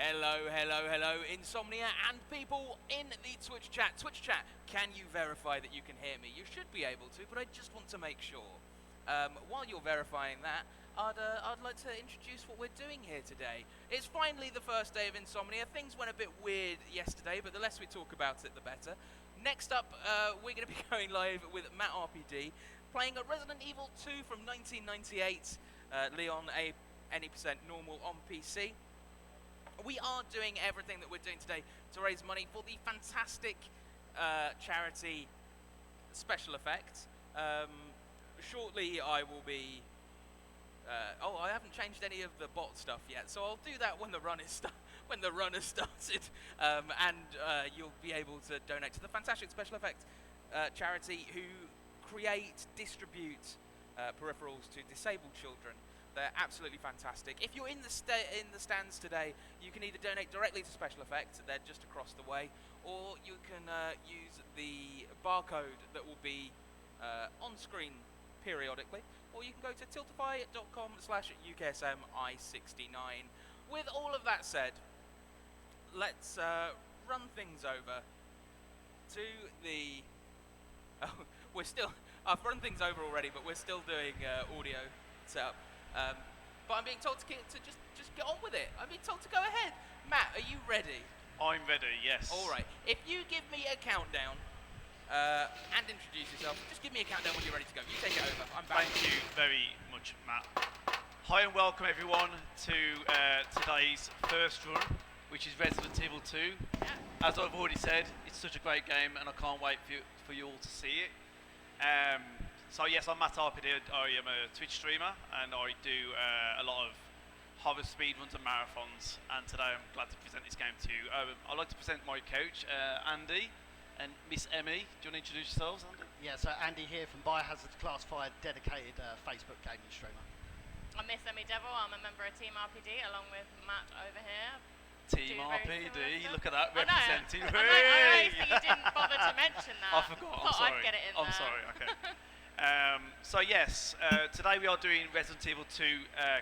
Hello, Insomnia and people in the Twitch chat. Twitch chat, can you verify that you can hear me? You should be able to, but I just want to make sure. While you're verifying that, I'd like to introduce what we're doing here today. It's finally the first day of Insomnia. Things went a bit weird yesterday, but the less we talk about it, the better. Next up, we're going to be going live with MattRPD, playing a Resident Evil 2 from 1998, Leon any percent normal on PC. We are doing everything that we're doing today to raise money for the fantastic charity special effects. Shortly I will be... I haven't changed any of the bot stuff yet, so I'll do that when the run is started, and you'll be able to donate to the fantastic special effects charity who create, distribute peripherals to disabled children. They're absolutely fantastic. If you're in the stands today, you can either donate directly to Special Effects, they're just across the way, or you can use the barcode that will be on screen periodically, or you can go to tiltify.com/UKSM I69. With all of that said, let's run things over to the... Oh, I've run things over already, but we're still doing audio setup. But I'm being told to just get on with it. I'm being told to go ahead. Matt, are you ready? I'm ready, yes. All right. If you give me a countdown and introduce yourself, just give me a countdown when you're ready to go. You take it over. I'm back. Thank you very much, Matt. Hi and welcome everyone to today's first run, which is Resident Evil 2. Yeah. As I've already said, it's such a great game and I can't wait for you all to see it. So yes, I'm MattRPD. I am a Twitch streamer and I do a lot of horror speedruns and marathons, and today I'm glad to present this game to you. I'd like to present my coach, Andy, and Miss Emmy. Do you want to introduce yourselves, Andy? Yeah, so Andy here from Biohazard Classified, dedicated Facebook gaming streamer. I'm Miss Emmy Devil. I'm a member of Team RPD along with Matt over here. Team RPD, look at that, I representing. know you didn't bother to mention that. I forgot, I'm sorry. I'd get it in I'm there. sorry, okay. So yes, today we are doing Resident Evil 2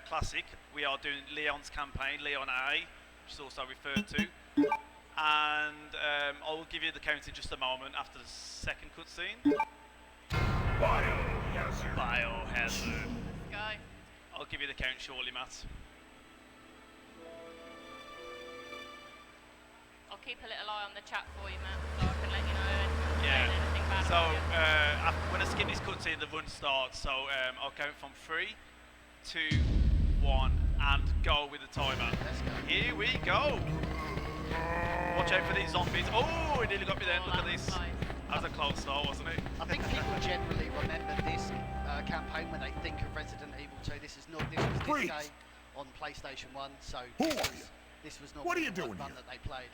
Classic. We are doing Leon's campaign, Leon A, which is also referred to. And I will give you the count in just a moment after the second cutscene. Biohazard. Let's go. I'll give you the count shortly, Matt. I'll keep a little eye on the chat for you, Matt, so I can let you know anything bad So about you. when I skip this cutscene, the run starts. So I'll count from 3, 2, 1, and go with the timer. Let's go. Here we go. Watch out for these zombies. Oh, it nearly got me then. Look at That this. was close. That was a close start, wasn't it? I think people generally remember this campaign when they think of Resident Evil 2. This was this Freeze. game on PlayStation 1, so Who are you? this was not What are you the doing one here? that they played.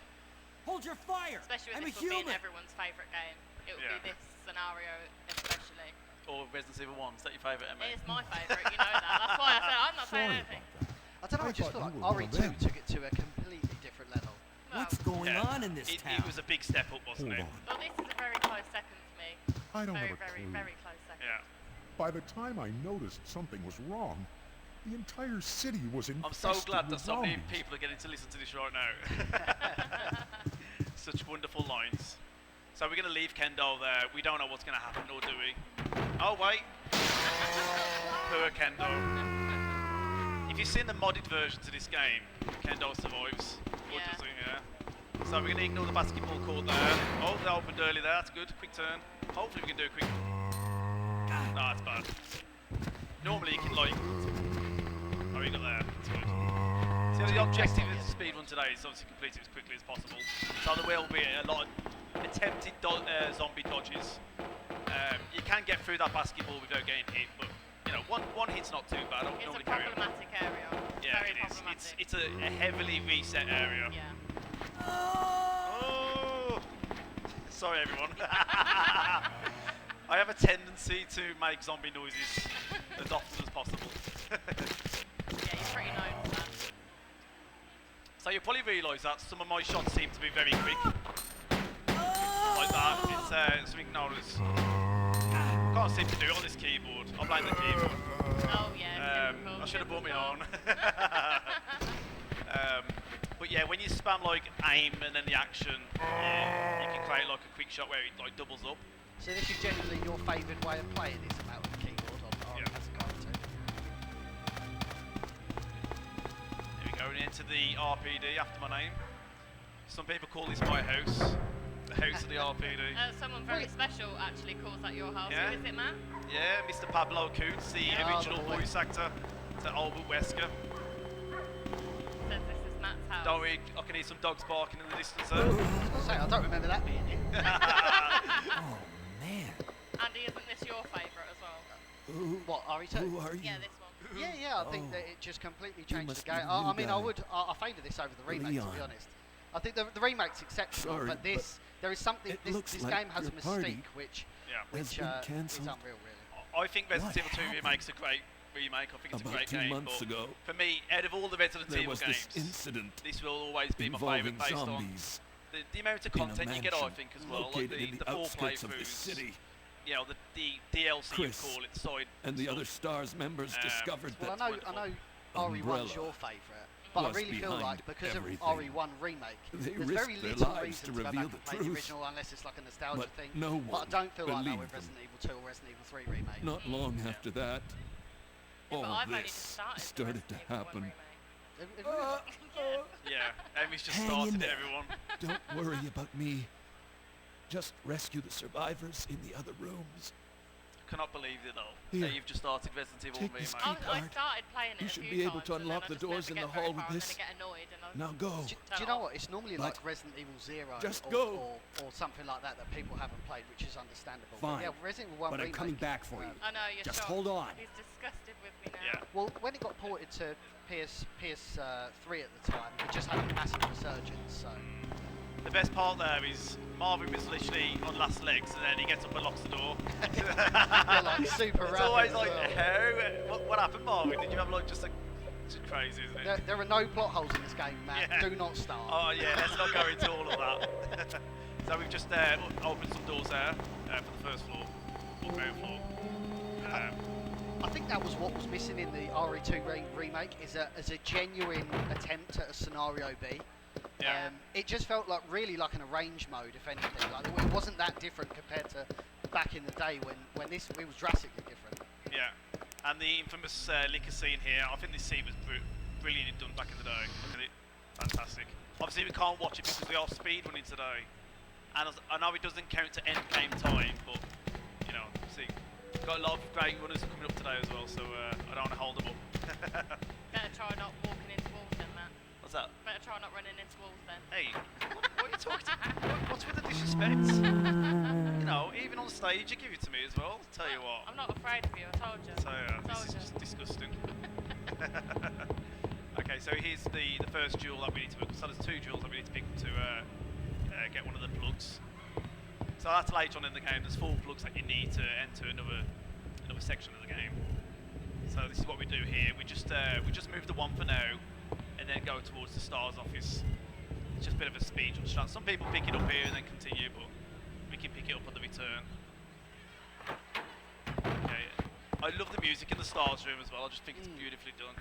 Hold your fire! Especially I'm with a this one being human! everyone's favourite game. It would Yeah. be this scenario especially. Or Resident Evil 1. Is that your favourite, Emma? It is my favourite, you know that. That's why I said I'm not saying Sorry anything. about that. I don't know, I just thought feel you like were one of RE2 them. took it to a completely different level. Well, What's going Yeah. on in this town? It was a big step up, wasn't Hold it? on. well, this is a very close second for me. I don't Very, have a very, clue. very close second. Yeah. By the time I noticed something was wrong, the entire city was infested I'm so glad that with so many zombies. people are getting to listen to this right now. Such wonderful lines. So we're going to leave Kendo there. We don't know what's going to happen, or do we? Oh, wait. Poor Kendo. If you've seen the modded version to this game, Kendo survives. Or Yeah. does he? Yeah. So we're going to ignore the basketball court there. Oh, they opened early there. That's good. Quick turn. Hopefully we can do a quick... No, that's bad. Normally you can, like... Oh, you got there. That's good. So the objective of the speedrun today is obviously complete it as quickly as possible. So there will be a lot of attempted zombie dodges. You can get through that basketball without getting hit, but you know, one hit's not too bad. I would It's a normally carry on. problematic area. Yeah, very it is. problematic. It's a heavily reset area. Yeah. Oh! Sorry, everyone. I have a tendency to make zombie noises as often as possible. Yeah, you're pretty known for that. So you'll probably realise that some of my shots seem to be very quick. Like that. It's something known as... Can't seem to do it on this keyboard. I blame the keyboard. Oh yeah. I should have brought my own. But yeah, when you spam like aim and then the action, yeah, you can create like a quick shot where it like doubles up. So this is generally your favoured way of playing this about the keyboard on Yeah. as a character. Here we go, into the RPD after my name. Some people call this my house, the house of the RPD. Someone very special actually calls that your house. Yeah. Who is it, Matt? Yeah, Mr. Pablo Coots, the Oh, original the boy. voice actor to Albert Wesker. Says this is Matt's house. Don't worry, I can hear some dogs barking in the distance there. I was going to say, I don't remember that being it. Oh, man. Andy, isn't this your favourite as well? What, RE2? Who are you? Yeah, this one. Yeah, I think Oh. that it just completely changed must the be game. the I new mean, guy. I favour this over the remake, to Leon. be honest. I think the remake's exceptional, Sorry, but this, there is something, it this looks like game has a your party mystique which has been is cancelled unreal, really. I think Resident What Evil 2 happened? remake's a great remake. I think it's a about great 2 game. months But ago. for me, out of all the Resident There Evil was this games, incident this will always be my involving favourite based on zombies the amount of in a content you get, I mansion think, as well. Like located in the the 4 outskirts of the playthroughs, city. you know, the DLC Chris you call it, side And the stuff. other STARS members discovered Well, that I wonderful. know Umbrella RE1's your favourite, but I was really feel behind like because everything. of RE1 remake, They there's very risked their little lives reason to to go reveal back the and play the truth. original unless it's like a nostalgia But thing. no But I one don't feel like that believed with them. Resident Evil 2 or Resident Evil 3 remake. Not long after that, Yeah, but all I've only this just started the started Resident to Evil 1 happen. remake. Yeah, Amy's just Hang started in it, there. everyone. Don't worry about me. Just rescue the survivors in the other rooms. Cannot believe it though. Here, That you've just started Resident Evil take 1 this remake. key I card. started playing it You a should few be able times to and then unlock I the just never doors in get the very hall far with and this. then I get annoyed and I Now go. Do you know what? It's normally like Resident Evil 0 Just or, go. or something like that that people haven't played, which is understandable. Fine, But yeah, Resident Evil 1 but I'm remake, coming back for you. I know, you're Just shocked. hold on. He's disgusted with me now. Yeah. Well, when it got ported to PS3 at the time, it just had a massive resurgence. So The best part there is Marvin was literally on last legs and then he gets up and locks the door. they're like super It's rapid. always as like, well. what happened, Marvin? Did you have like just it's crazy, isn't it? There are no plot holes in this game, Matt. Yeah. Do not start. Oh yeah, let's not go into all of that. So we've just opened some doors there for the first floor, or ground floor. I think that was what was missing in the RE2 remake, is a genuine attempt at a scenario B. Yeah. It just felt like really like an arrange mode, if anything. Like it wasn't that different compared to back in the day when it was drastically different. Yeah. And the infamous liquor scene here, I think this scene was brilliantly done back in the day. Look at it. Fantastic. Obviously we can't watch it because we are speedrunning today. And I know it doesn't count to end game time, but, you know, see, we've got a lot of great runners coming up today as well, so I don't want to hold them up. Better try not walking into walls then, Matt. What's that? Better try not running into walls then. Hey, what are you talking to? What's with the disrespect? You know, even on stage you give it to me as well, tell you what. I'm not afraid of you, I told you. So this is just disgusting. Okay, so here's the first jewel that we need to pick. So there's 2 jewels that we need to pick to get one of the plugs. So that's later on in the game. There's 4 plugs that you need to enter another section of the game. So this is what we do here. We just move the 1 for now, and then go towards the STARS office. It's just a bit of a speed run. Some people pick it up here and then continue, but we can pick it up on the return. Okay. I love the music in the STARS room as well. I just think it's beautifully done.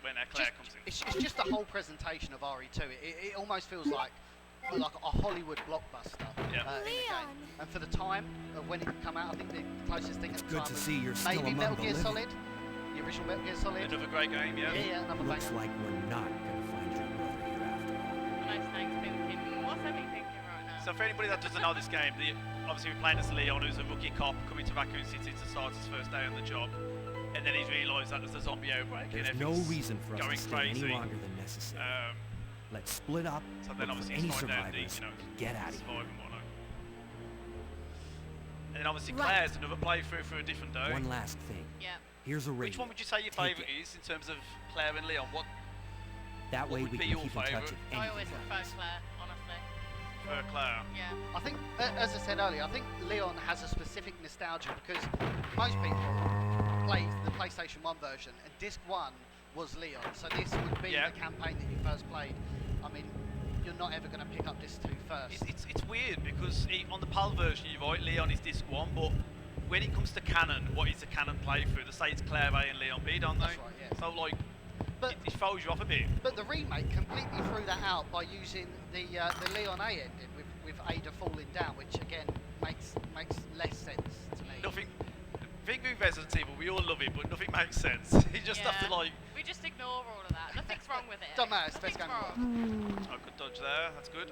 When Claire comes in. It's just the whole presentation of RE2. It almost feels like a Hollywood blockbuster Yeah. in the game. And for the time of when it come out, I think the closest thing at the Good time to was see you're still maybe among Metal the Gear living. Solid, the original Metal Gear Solid. Another great game, yeah. Yeah, another Looks banger. like we're not gonna find your brother here after all. I know Snake's thinking, what's Emmy thinking right now? So for anybody that doesn't know this game, obviously we're playing as Leon, who's a rookie cop coming to Raccoon City to start his first day on the job, and then he's realised that there's a zombie outbreak There's and no everything's reason for us going to stay crazy. any longer than necessary. Let's split up, So then look for obviously any he's find out the, survivors, you know, and get out of survive here. and whatnot. And then obviously Right. Claire's another playthrough for a different day. One last thing. Yeah. Here's a radio. Which one would you say your Take favourite it. is in terms of Claire and Leon? What That way would we be can your keep in touch favourite? if I always anything prefer happens. Claire, honestly. for Claire? Yeah. I think, as I said earlier, I think Leon has a specific nostalgia because most people played the PlayStation 1 version, and Disc 1 was Leon, so this would be Yeah. the campaign that you first played. I mean, you're not ever going to pick up Disc 2 first. It's weird because on the PAL version, you're right, Leon is disc 1, but when it comes to canon, what is the canon playthrough? They say it's Claire A and Leon B, don't they? That's right, yeah. So like, it throws you off a bit. But the remake completely threw that out by using the Leon A ending with Ada falling down, which again makes less sense to me. Nothing. I think with Resident Evil, we all love it, but nothing makes sense. You just have to like. We just ignore all of that. Nothing's wrong with it. Don't matter, it's the best game Nothing's ever. Oh, good dodge there. That's good.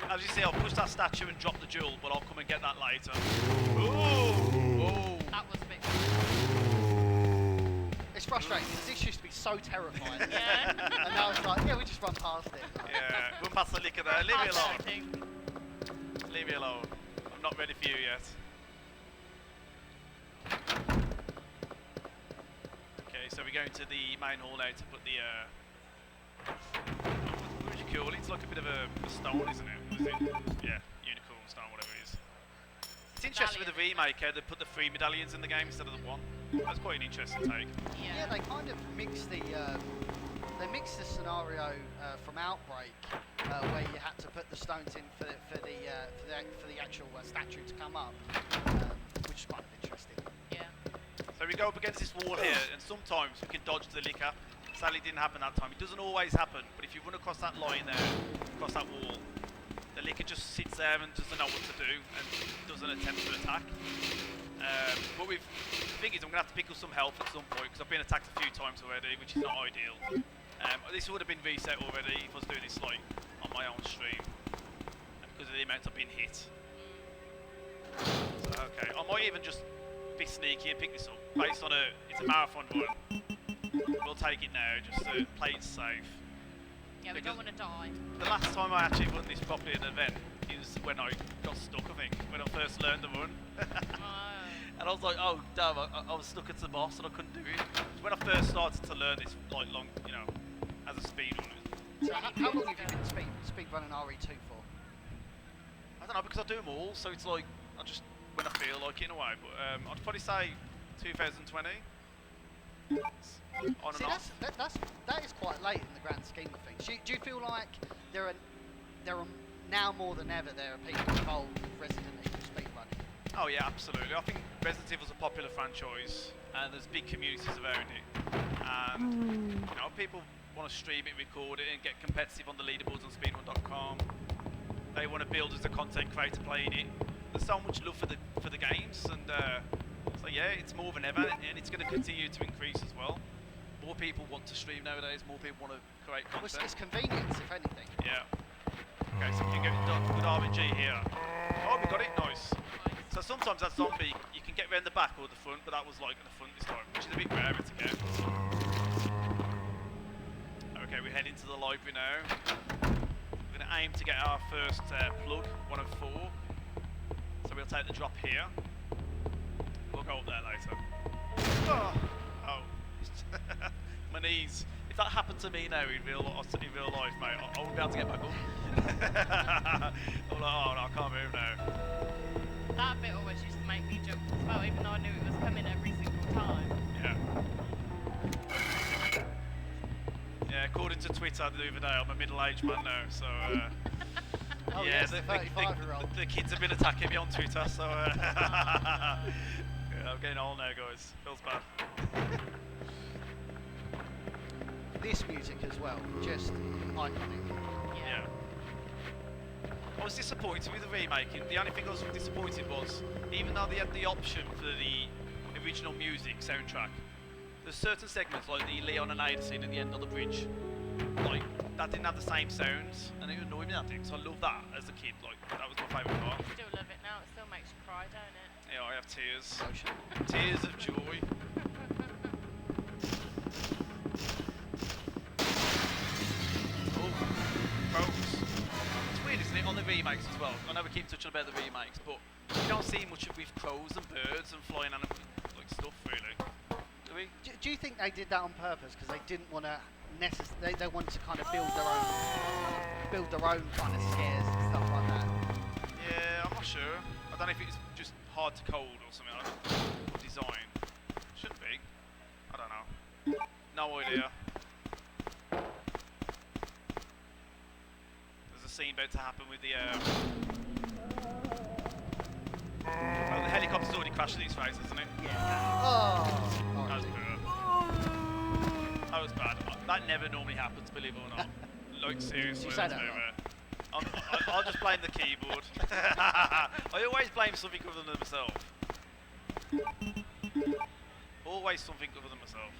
As you see, I'll push that statue and drop the jewel, but I'll come and get that later. Ooh! Oh! That was a bit. It's frustrating because this used to be so terrifying. Yeah. And now it's like, yeah, we just run past it. Yeah, we'll pass the liquor there. Leave me alone. Fascinating. Leave me alone. I'm not ready for you yet. Okay, so we're going to the main hall now to put the what would you call it? It's like a bit of a stone, isn't it? What is it? Yeah, unicorn stone, whatever it is. It's interesting with the remake how they put the 3 medallions in the game instead of the 1. That's quite an interesting take. Yeah, they kind of mix the scenario from Outbreak, where you had to put the stones in for the actual statue to come up, which is kind of interesting. Yeah. So we go up against this wall here, and sometimes we can dodge the liquor. Sadly, it didn't happen that time. It doesn't always happen, but if you run across that line there, across that wall, the liquor just sits there and doesn't know what to do and doesn't attempt to attack. But the thing is, I'm going to have to pick up some health at some point because I've been attacked a few times already, which is not ideal. This would have been reset already if I was doing this like on my own stream, and because of the amount I've been hit. So okay, I might even just be sneaky and pick this up based on it's a marathon run. We'll take it now just to play it safe. Yeah, we don't want to die. The last time I actually run this properly in an event is when I got stuck, I think, when I first learned the run. And I was like, oh damn, I was stuck at the boss and I couldn't do it. When I first started to learn this, like as a speed run. So how long have you been speed running RE2 for? I don't know, because I do them all, so it's like, I just, when I feel like it in a way, but I'd probably say 2020. On See, and off. that is quite late in the grand scheme of things. Do you feel like there are now more than ever there are people involved with Resident Evil speedrunning? Oh yeah, absolutely. I think Resident Evil's a popular franchise, and there's big communities around it. And people want to stream it, record it, and get competitive on the leaderboards on speedrun.com. They want to build as a content creator playing it. There's so much love for the games, and so yeah, it's more than ever, and it's going to continue to increase as well. More people want to stream nowadays. More people want to create content. Well, it's convenience, if anything. Yeah. Okay, so we can get good RNG here. Oh, we got it. Nice. So sometimes that zombie, you can get around the back or the front, but that was like at the front this time, which is a bit rarer to get. Okay, we head into the library now. We're going to aim to get our first plug, 1 of 4. So we'll take the drop here. We'll go up there later. Oh. My knees. If that happened to me now in real life, mate, I wouldn't be able to get back up. I'm like, oh no, I can't move now. That bit always used to make me jump as well, even though I knew it was coming every single time. Yeah. Yeah, according to Twitter the other day, I'm a middle-aged man now, so Oh, yeah, yes, the 35-year-old. the kids have been attacking me on Twitter, so yeah, I'm getting old now, guys. Feels bad. This music as well, just iconic. Yeah. I was disappointed with the remaking. The only thing I was disappointed was, even though they had the option for the original music soundtrack, there's certain segments like the Leon and Ada scene at the end of the bridge, like that didn't have the same sounds, and it annoyed me that did. So I loved that as a kid. Like that was my favourite part. Still love it now. It still makes you cry, don't it? Yeah, I have tears, Emotion. tears of joy. It's weird, isn't it, on the remakes as well? I know we keep touching about the remakes, but you don't see much of with crows and birds and flying animals, like stuff, really. Do we? Do you think they did that on purpose because they didn't want to they wanted to kind of build their own kind of scares and stuff like that? Yeah, I'm not sure. I don't know if it's just hard to code or something like that, or design. Shouldn't be. I don't know. No idea. There's a scene about to happen with the well, the helicopter's already crashed in his face, hasn't it? Yeah. Oh. That's good. That was bad. That never normally happens, believe it or not. Like, seriously. You say that, I'll just blame the keyboard. I always blame something other than myself. Always something other than myself.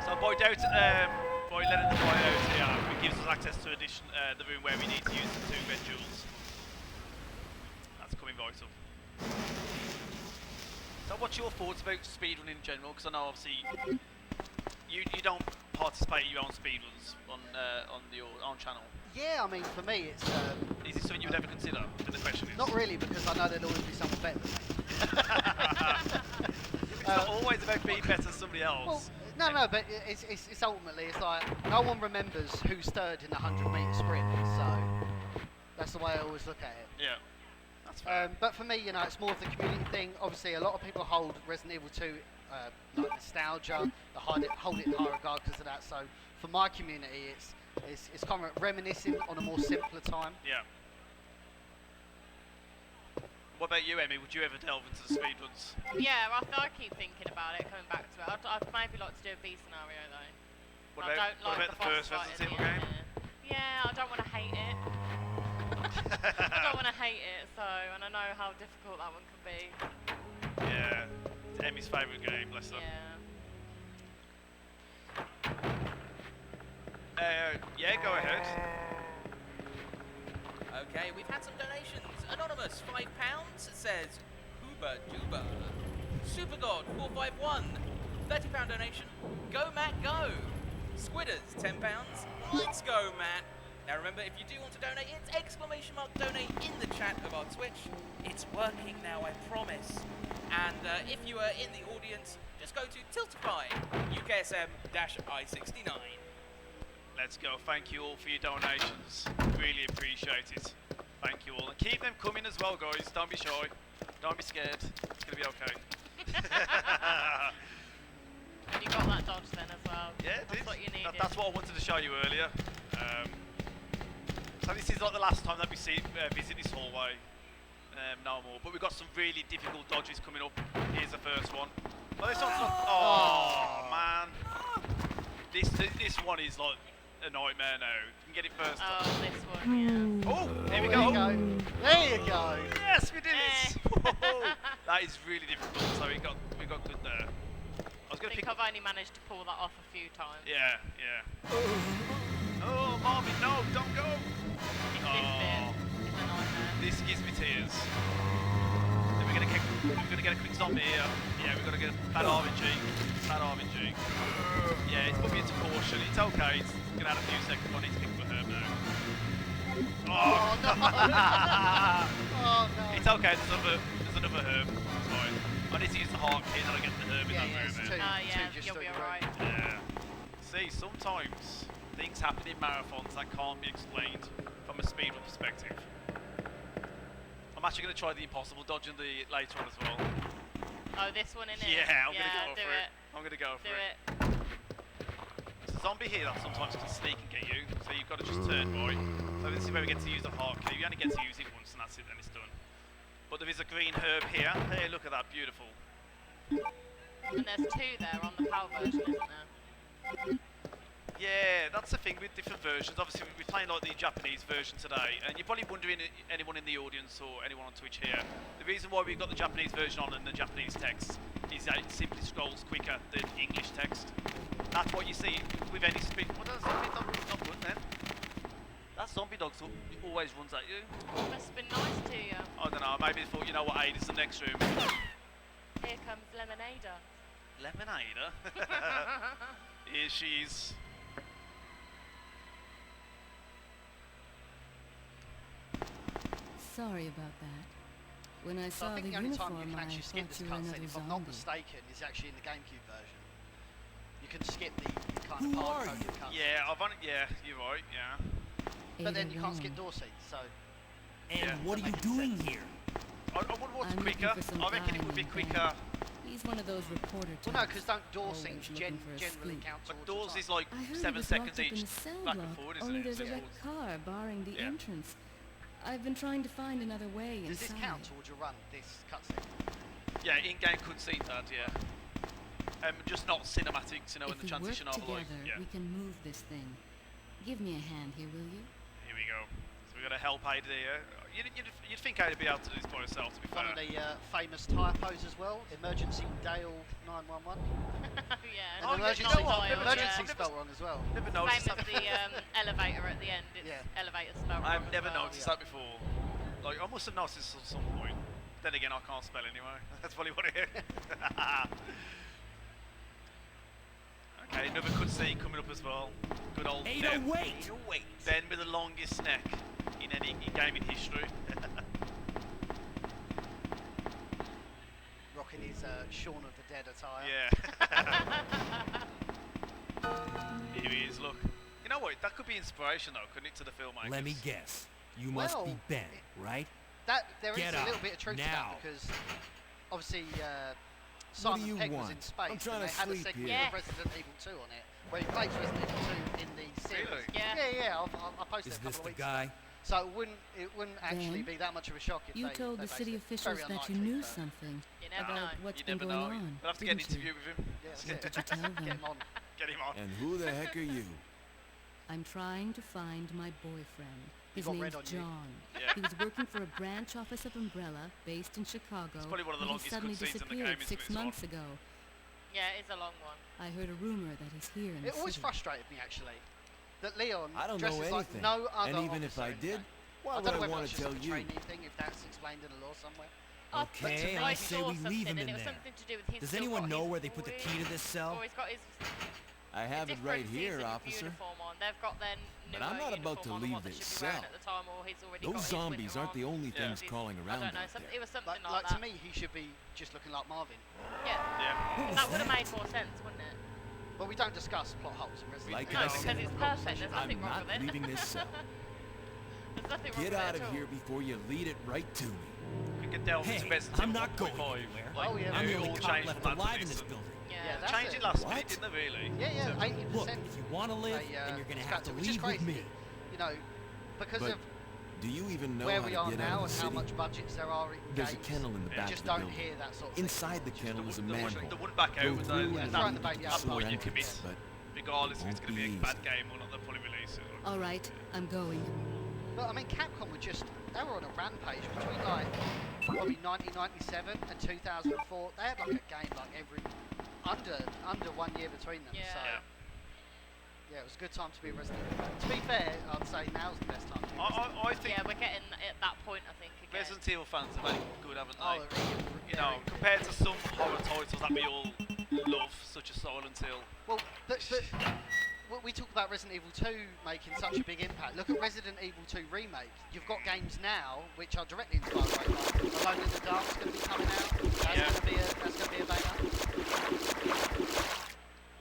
So by letting the boy out here, it gives us access to the room where we need to use the 2 red jewels. That's coming vital. So what's your thoughts about speedrunning in general? Because I know obviously you don't participate in your own speedruns on your own channel. Yeah, I mean, for me, it's... Is it something you would ever consider? The question is. Not really, because I know there'll always be someone better than me. It's not always about being better than somebody else. Well, no, but it's ultimately, it's like, no one remembers who's third in the 100-metre sprint, so that's the way I always look at it. Yeah, that's fair. But for me, you know, it's more of the community thing. Obviously, a lot of people hold Resident Evil 2 like nostalgia, they hold it in high regard because of that. So for my community, it's kind of reminiscing on a more simpler time. Yeah. What about you, Emmy? Would you ever delve into the speedruns? Yeah, I keep thinking about it, coming back to it. I'd maybe like to do a B scenario though. What about the first Resident Evil game? Yeah, I don't want to hate it. I don't want to hate it, so, and I know how difficult that one can be. Yeah, it's Emmy's favourite game, bless her. Yeah, go ahead. Okay, we've had some donations. Anonymous, £5 says Hooba Dooba. Supergod 451, £30 donation. Go Matt, go. Squidders, £10. Let's go, Matt. Now remember, if you do want to donate, it's !donate in the chat of our Twitch. It's working now, I promise. And if you are in the audience, just go to Tiltify, UKSM-I69. Let's go. Thank you all for your donations. Really appreciate it. Thank you all. And keep them coming as well, guys. Don't be shy. Don't be scared. It's going to be okay. And you got that dodge then as well. Yeah, it That's did. what you needed. That's what I wanted to show you earlier. So this is like the last time that we visit this hallway. No more. But we've got some really difficult dodges coming up. Here's the first one. Oh, this one's not... Oh, man. This one is like a nightmare now. You can get it first. Oh, this one, yeah. Oh, here we There go. you go. There you go. Yes, we did it. That is really difficult. So we got good there. I was I gonna think pick. I've only managed to pull that off a few times. Yeah, yeah. Oh, Marvin, no, don't go. This bit is a nightmare. This gives me tears. Then we're gonna get a quick zombie here. Yeah, we're gonna get a bad RNG. Bad RNG. Yeah, it's put me into caution. It's okay. It's gonna add a few seconds. I need to pick up a herb now. Oh, no. Oh, no. It's okay. There's another herb. It's fine. I need to use the heart key and then I get the herb in that room. it's two. Yeah, just you'll be through the alright. Yeah. See, sometimes things happen in marathons that can't be explained from a speedrun perspective. I'm actually going to try the impossible dodge in the later on as well. Oh, this one in it? Yeah, I'm going to go do for it. it. I'm going to go for Do it. it. There's a zombie here that sometimes can sneak and get you, so you've got to just turn, boy. So this is where we get to use the heart key. We only get to use it once and that's it, then it's done. But there is a green herb here. Hey, look at that, beautiful. And there's two there on the PAL version, isn't there? Yeah, that's the thing with different versions. Obviously, we're playing like the Japanese version today, and you're probably wondering, anyone in the audience or anyone on Twitch here, the reason why we've got the Japanese version on and the Japanese text is that it simply scrolls quicker than English text. That's what you see with any speed. Well, that zombie dog not good then. That zombie dog always runs at you. Must have been nice to you. I don't know, maybe they thought, you know what, Ada's the next room. Here comes Lemonader. Lemonader? Here she is. Sorry about that. When I So saw I think the the only time uniform, you can I actually skip thought this you were cutscene, another if I'm not zombie. mistaken, is actually in the GameCube version. You can skip the kind Who of are hard you? coded cutscene. Yeah, you're right, yeah. But then you Ada can't skip Wong. door seats, so... And Yeah. what are you doing here? I wonder what's I'm looking quicker. for some I reckon it would be diamond quicker. He's one of those reporter types. Well, no, because don't door always seats looking for a generally scoop. count But towards doors the is time. like I heard he 7 was seconds locked up in each, a cell back block, and forward, isn't only it? there's So a wrecked car barring the Yeah. entrance. I've been trying to find another way Does this inside. count towards your run, this cutscene? Yeah, in-game cutscenes had, yeah. Just not cinematics, you know, in If the we transition work of like, together, yeah. we can move this thing. Give me a hand here, will you? Here we go. So we got to help Ada here. You'd think Ada would be able to do this by herself, to be fair. One of the famous typos as well. Emergency Dale 911. Yeah. And Oh, yeah, emergency, you know what? emergency Yeah. spelled wrong as well. Never Same noticed as the elevator at the end. It's Yeah. elevator spelled I've wrong as never well. noticed that before. Like, I must have noticed this at some point. Then again, I can't spell anyway. That's probably what it is. Okay, another cutscene coming up as well. Good old Ada, Ben. wait! Ada, wait! Ben with the longest neck in any gaming history. Rocking his Shaun of the Dead attire. Yeah. Here he is, look. You know what? That could be inspiration though, couldn't it, to the filmmakers? Let me guess. You must be Well, Ben, right? There is Get a little up, bit of truth to now. that because obviously What do Simon you Pegg was want? in space I'm trying and to they had a sleep segment here. of Resident Evil 2 on it where he plays Resident Evil 2 in the series. Really? Yeah. I posted Is a this couple the of weeks guy? ago. So it wouldn't actually Ben, be that much of a shock if You they told they the city based it. officials Very that you unlikely, knew but something You never know. about what's You been never going know. on. We'll have to get an didn't you? interview with him. Yeah, that's What it. did you tell Get them? him on. Get him on. And who the heck are you? I'm trying to find my boyfriend. His got name's red on you. John. Yeah. He was working for a branch office of Umbrella based in Chicago. It's probably one of the but longest he suddenly cutscenes in the disappeared game, isn't 6 it, this one? months ago. Yeah, it's a long one. I heard a rumor that he's here in It the always city. frustrated me actually that Leon I don't dresses know like anything. no other And even if officer I in the did, game. why I would don't know I whether want it's to just tell like a you? trainee thing, if that's explained in the law somewhere. Oh, but Okay, to I me, say saw we leave something him and in it was there. something to do with he's Does still anyone got know his where they put the key to this cell? Or he's got his I have it right different here, season officer. uniform on. They've got their But newer I'm not about to uniform on leave what they this should be wearing cell. at the time, or he's already got Those his zombies winter aren't the on. only Yeah. things crawling I around don't know. out there. It was something Like that. to me, he should be just looking like Marvin. Yeah. Yeah. What was That would have that? made more sense, wouldn't it? But we don't discuss plot holes in Resident Like Evil. I No, said, because it's perfect. There's nothing I'm wrong not with it. leaving this cell. There's nothing wrong Get with out it of at here all. before you lead it right to me. We could delve Hey, into Resident I'm Evil not going 1.5. anywhere. Like, Oh, yeah, I'm it the only all cop changed left from that to alive in this. this building. Yeah. that's Changed it. it last What? minute, didn't they, really? Yeah, So- 80%. Look, if you want to live, they, then you're going to have scrapped to it, which is leave with crazy. me. You know, because But of do you even know where how we to are get now out and of the how city? much budgets there are in There's a games, kennel in the you back just of the don't building. hear that sort of Inside the thing. kennel is a the manhole. wouldn't back Go out, through though. and Yeah, leave throwing the it baby to out the the point you entrance, commit. but Regardless if it's Won't going to be be a bad easy. game or not, they'll probably release it. All right, I'm going. But I mean, Capcom were they were on a rampage between like probably 1997 and 2004. They had like a game like every under 1 year between them. Yeah. So Yeah. yeah, it was a good time to be a Resident Evil fan. To be fair, I'd say now's the best time to be a Resident Evil I think Yeah, we're getting at that point, I think, again. Resident Evil fans are very good, haven't fan. they? Oh, You know, compared to some horror titles that we all love, such as Silent Hill. well, we talk about Resident Evil 2 making such a big impact. Look at Resident Evil 2 Remake. You've got games now which are directly inspired by that. Alone in the Dark's going to be coming out. That's Yeah. going to be a banger.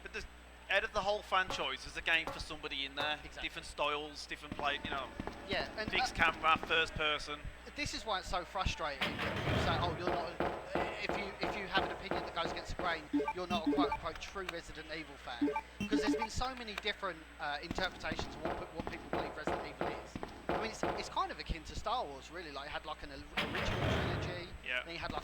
But out of the whole franchise, there's a game for somebody in there. Exactly. Different styles, different play, you know, Yeah, and fixed camera, first person. this is why it's so frustrating when people say, "Oh, you're not." If you have an opinion that goes against the grain, you're not a quote unquote true Resident Evil fan. Because there's been so many different interpretations of what people believe Resident Evil is. I mean, it's kind of akin to Star Wars, really. Like, it had like an original trilogy, Yeah. then you had like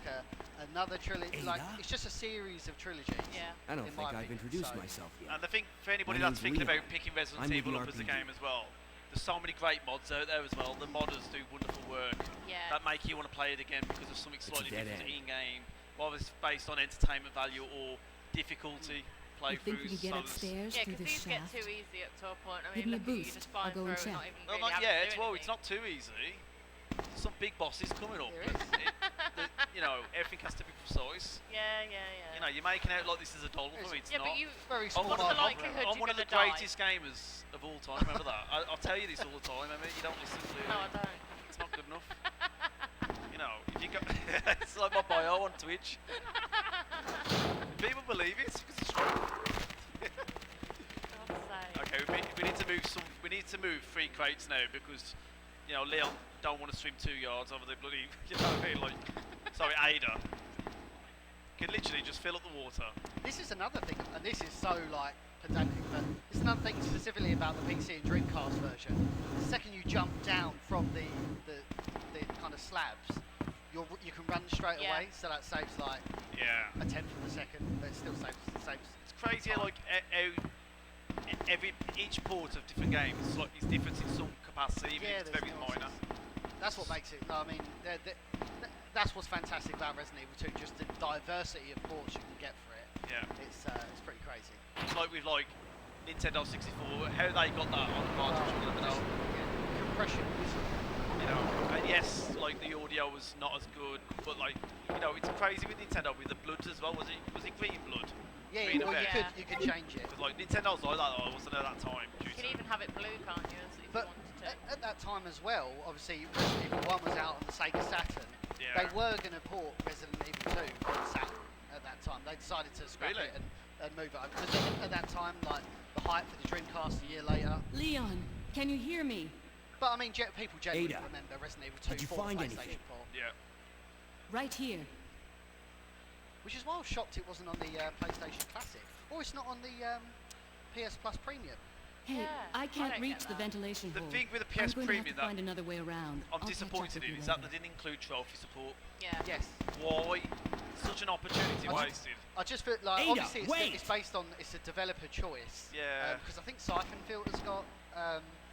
another trilogy. Like, Ada? it's just a series of trilogies. Yeah. I don't in think my I've opinion, introduced so- myself yet. And I think for anybody My that's name's thinking Leon. about picking Resident I'm with Evil the up as a RPG. game as well, there's so many great mods out there as well. The modders do wonderful work Yeah. that make you want to play it again because of something a slightly dead different end. in-game, whether it's based on entertainment value or difficulty You think we playthroughs. can get so upstairs Yeah, through because this these get shaft? too easy up to a point. I Give mean, me a look, you boost. just I'll flying go through and and not check. even well, really not having yet. to do Well, it's anything. not too easy. Some big bosses coming up. There and is. you know, everything has to be precise. Yeah, yeah, yeah. You know, you're making out like this is a doll for me. It's yeah, not. but you. Very I'm small one, What's of the the, likelihood I'm you're one of the gonna die? greatest gamers of all time. Remember that. I'll tell you this all the time. I mean, you don't listen to it. No, I don't. It's not good enough. You know, if you go, it's like my bio on Twitch. People believe it because it's true. God's sake. Okay, we need to move We need to move 3 crates now because, you know, Leon don't want to swim 2 yards over the bloody. You know what I mean? Like, sorry, Ada. Can literally just fill up the water. This is another thing, and this is so like pedantic, but it's another thing specifically about the PC and Dreamcast version. The second you jump down from the kind of slabs, you can run straight Yeah. away, so that saves like Yeah. a tenth of a second, but it still saves. It's crazy how, like, each port of different games is different in some capacity, even if it's there's very minor. nuances. That's what makes it. No, I mean, that's what's fantastic about Resident Evil 2. Just the diversity of ports you can get for it. Yeah. It's pretty crazy. It's like with like Nintendo 64, how they got that on advantage, I don't know. Compression was You know, and yes, like the audio was not as good, but like, you know, it's crazy with Nintendo with the blood as well. Was it green blood? yeah. Green Well, effect. you could change it. 'Cause, like Nintendo's like that, though, wasn't it, at that time? You can even have it blue, can't you? If you But wanted to. at that time as well, obviously Resident Evil 1 was out on the Sega Saturn. Yeah. They were going to port Resident Evil 2 on Saturn at that time. They decided to scrap Really? it and move it over. Because at that time, like the hype for the Dreamcast a year later. Leon, can you hear me? But I mean, people genuinely Ada, remember Resident Evil 2 did you for find the anything? PlayStation 4. Yeah. Right here. Which is why I was shocked it wasn't on the PlayStation Classic. Or it's not on the PS Plus Premium. Hey, Yeah, I I can't don't reach get the that. ventilation The hole. thing with the I'm PS going Premium to have to that find another way around. I'm I'll catch up disappointed with in you is that later. they didn't include trophy support. Yeah. Yes. Why? Such an opportunity I wasted. I just feel like Ada, obviously wait! it's based on it's a developer choice. Yeah. Because I think Siphon Filter's got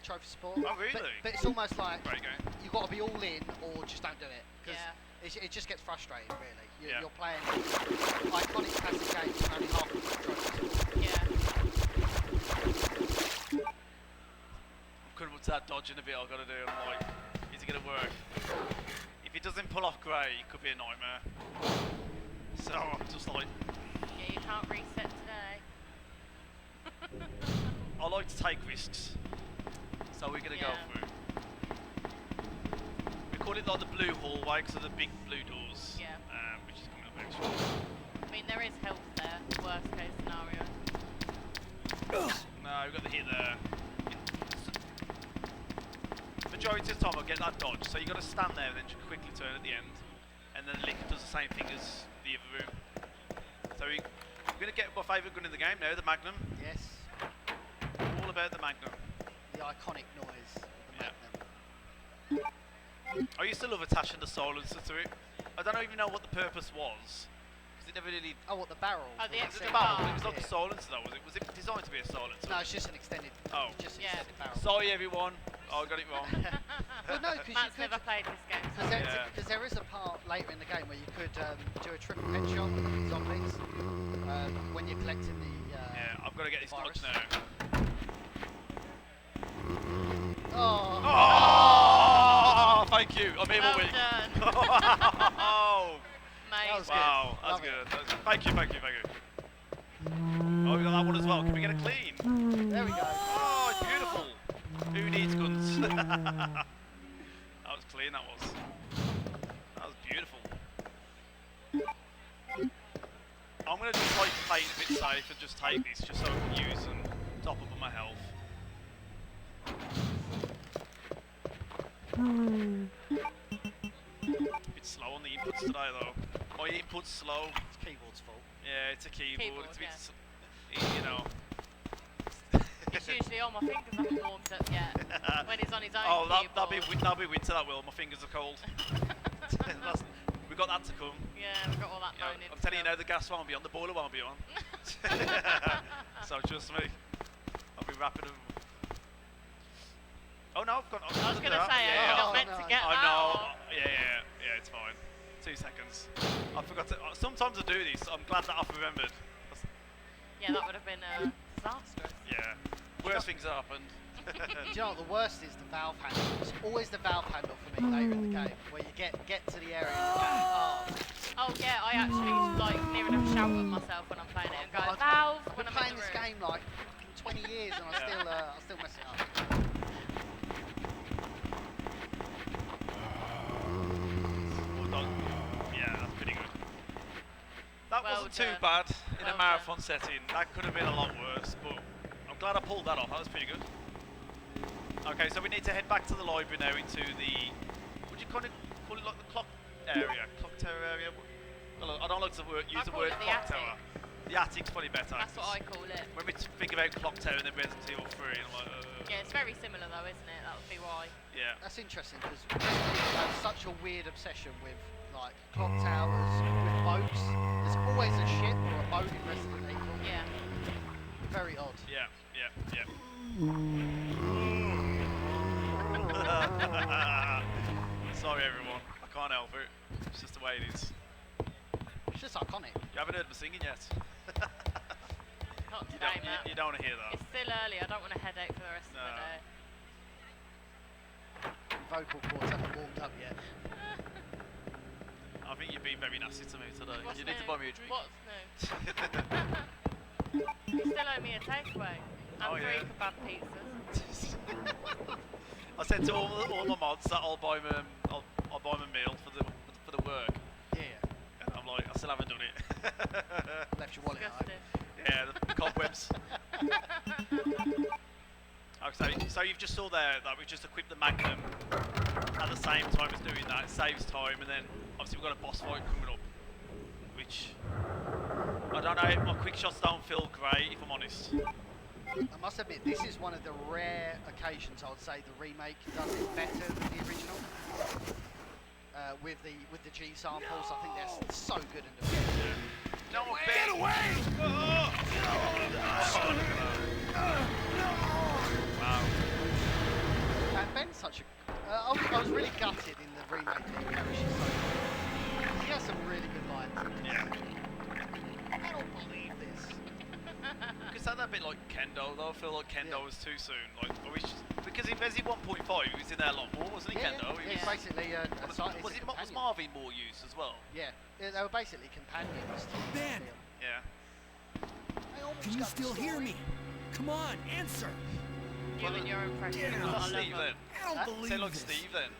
trophy support. Oh, really? But it's almost like Great game. you've got to be all in or just don't do it. Because Yeah. it just gets frustrating, really. Yeah. You're playing iconic classic games and only half of the trophy support. Yeah. I'm coming up to that dodge in a bit I've got to do. I'm like, is it going to work? If it doesn't pull off great, it could be a nightmare. So I'm just like, Yeah, you can't reset today. I like to take risks. So we're going to go Yeah. through. We call it like the blue hallway because of the big blue doors. Yeah. Which is coming up very shortly. I mean, there is health there, worst case scenario. No, we've got the hit there. Majority of the time I'll get that dodge, so you've got to stand there and then just quickly turn at the end. And then the lick does the same thing as the other room. So we're going to get my favourite gun in the game now, the Magnum. Yes. All about the Magnum. The iconic noise of the Yeah. Magnum. I used to love attaching the silencer to it. I don't even know what the purpose was. Because it never really... Oh, what, the barrel? Oh, the Was it extra a barrel? bar. It was like Yeah. a silencer though, was it? Was it designed to be a silencer? No, it's just an extended. Oh. Just an Yeah. extended barrel. Sorry everyone. Oh, I got it wrong. Well, no, because you Matt's could. never played this game. Because there, Yeah. 'cause there is a part later in the game where you could do a triple headshot on zombies when you're collecting the. Yeah, I've got to get this dodge virus. now. Oh. Oh, thank you. I'm here all Well week. done. Oh, That was Amazing. wow, that's Love it. good. Thank you. Oh, we got that one as well. Can we get a clean? There we go. Oh, it's beautiful. Who needs guns? That was clean, that was. That was beautiful. I'm going to just like play it a bit safe and just take this just so I can use and top up on my health. Bit slow on the inputs today though. My input's slow. It's keyboard's fault. Yeah, it's a keyboard. Keyboard, It's a bit, yeah. you know. It's usually, oh, my fingers haven't warmed up yet. When he's on his own Oh, keyboard. that'll be winter. That will. My fingers are cold. We got that to come. Yeah, we've got all that You know, moaning. I'm telling you still. now, the gas won't be on. The boiler won't be on. So trust me. I'll be wrapping them. Oh no, I've got. I was going to say, yeah, you're yeah. not meant to no. get I that. know. or- Yeah, it's fine. 2 seconds. I forgot to. Sometimes I do this. I'm glad that I've remembered. Yeah, that would have been disastrous. Yeah. Worst things have happened. Do you know what the worst is? The valve handle. It's always the valve handle for me later in the game, where you get to the area and you're like, oh. Oh yeah, I actually like near enough shout at myself when I'm playing it and go, I've Valve, been when I'm in playing the this room. game like fucking 20 years and I still mess it up. Well done. Yeah, that's pretty good. That Well wasn't too done. bad in Well a marathon setting. That could have been a lot worse, but I'm glad I pulled that off. That was pretty good. Okay, so we need to head back to the library now into the... Would you call it like the clock area? Clock tower area? I don't like to use the call word it the clock attic. tower. The attic's probably better. That's what 'cause I call it. When we think about clock tower and then Resident Evil 3, I'm like, Yeah, it's very similar though, isn't it? That would be why. yeah. That's interesting because Resident Evil have such a weird obsession with like clock towers with boats. There's always a ship or a boat in Resident Evil. Yeah. Very odd. Yeah. Sorry everyone, I can't help it. It's just the way it is. It's just iconic. You haven't heard me singing yet. Not You today, don't, Matt. you don't want to hear that. It's still early. I don't want a headache for the rest of the No. day. Vocal cords haven't warmed up yet. I think you've been very nasty to me today. What's You need to new? buy me a drink. What's new? You still owe me a takeaway. And Oh, 3 yeah. kebab pizzas. I said to all my mods that I'll buy them a meal for the work, Yeah. and I'm like, I still haven't done it. Left your wallet at home. Disgusting. Yeah, the cobwebs. Okay, so you've just saw there that we've just equipped the Magnum at the same time as doing that. It saves time, and then obviously we've got a boss fight coming up, which I don't know. My quick shots don't feel great, if I'm honest. I must admit, this is one of the rare occasions I would say the remake does it better than the original. With the G samples, I think they're so good in the original. No, get away! Wow. And Ben's such a. I was really gutted in the remake that he carries so good. He has some really good lines. Yeah. I don't believe this. Because that a bit like Kendo though. I feel like Kendo Yeah. was too soon. Like, I wish, because in Resi 1.5 he was in there a lot more, wasn't he, Kendo? He Yeah, was, basically a was, side- was, it's a it, was companion. Marvin more used as well? Yeah, they were basically companions. to Ben! Leon. Yeah. I almost Can you got the still hear story. me? Come on, answer! You and your impression. Yeah. I love Steve them. then. I don't Huh? believe Say like this. Steve then.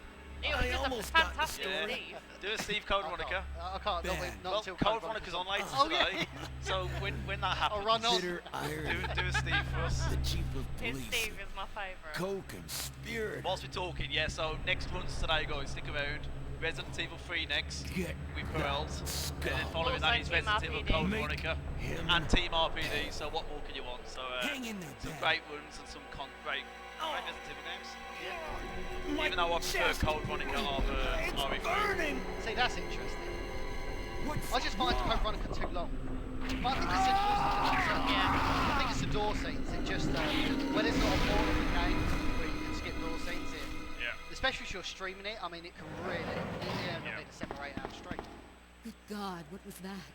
It I was just a almost got the fantastic story. Steve. Do a Steve Code Veronica. I can't. Not, Ben. not Well, until Code Code Veronica's on Veronica's later Oh, today. yeah. So when that happens, I'll run on. Bitter irony. do a Steve for us. The chief of His police. Steve is my favourite. Co-conspirator. Whilst we're talking, yeah, so next one's today, guys, stick around. Resident Evil 3 next, Get with Perels. And then following Also that is Team Resident Evil RPD. Code Make Veronica. him And Team RPD, so what more can you want? So, Hang in there, some Ben. great runs and some great Resident Evil games. My Even though I prefer chest. Code Veronica over It's RE3. burning! See, that's interesting. What's I just find Code Veronica too long. But I think it's interesting. Yeah. I think it's the door scenes. It just when there's not a more of the game where you can skip door scenes, Yeah. especially if you're streaming it. I mean, it can really Yeah. make a 7 or 8 hour stream. Good God, what was that?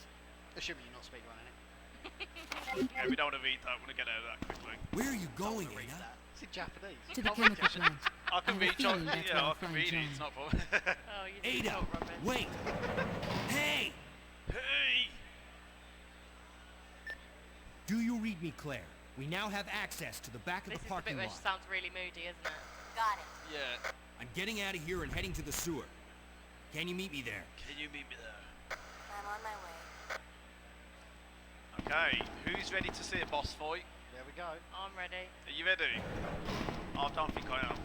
Assuming you're not speedrunning it. Yeah, we don't want to read that. I want to get out of that quickly. Where are you going, Read Ada? that. It's in Japanese. To the Can't read chemical Japanese. plant. I can I read have a feeling John. that's Yeah, where I I'll can find read it. John. It's not a problem. Oh, you did Ada, talk rubbish. wait! Hey! Hey! Do you read me, Claire? We now have access to the back of This the is the parking bit where lot. she sounds really moody, isn't it? Got it. Yeah. I'm getting out of here and heading to the sewer. Can you meet me there? Can you meet me there? I'm on my way. Okay. Who's ready to see a boss fight? There we go. I'm ready. Are you ready? I don't think I am.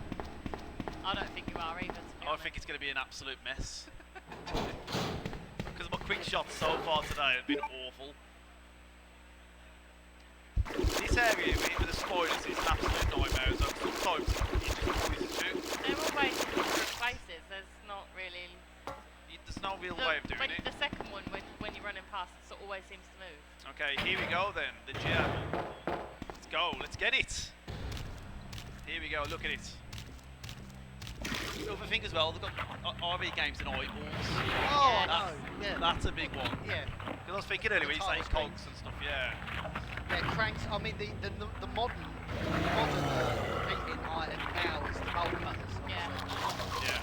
I don't think you are either, to be I honest. think it's going to be an absolute mess. Because my quick shots so far today have been awful. This area with the spoilers is an absolute nightmare. So sometimes you just always shoot. They're always in different places. There's not really... There's no real way of doing when it. The second one, when you're running past, it always seems to move. Okay, here we go then. The jab. Let's go. Let's get it. Here we go. Look at it. The other thing as well, they've got RV games and eyeballs. Oh, Yeah, no. Yeah. That's a big one. Yeah. Because I was thinking earlier, he's saying Titles cogs and stuff. Yeah. Yeah, cranks. I mean, the modern competing item now is the mold cutters. Yeah. obviously. Yeah.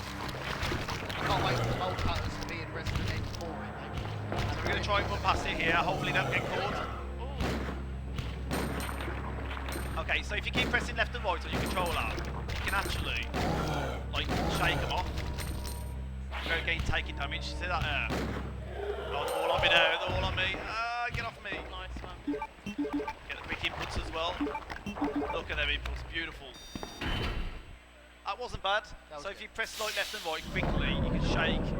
I can't wait for the mold cutters to be in Resident Evil 4 remake. So we're going to try and run past it here. Hopefully, don't get caught. Okay, so if you keep pressing left and right on your controller, you can actually like shake them off. Without getting taking damage. See that there? Oh, they're all on me now. They're all on me. Get off me. Nice one. Get the quick inputs as well. Look at them inputs, beautiful. That wasn't bad. That was So if good. you press like left and right quickly, you can shake.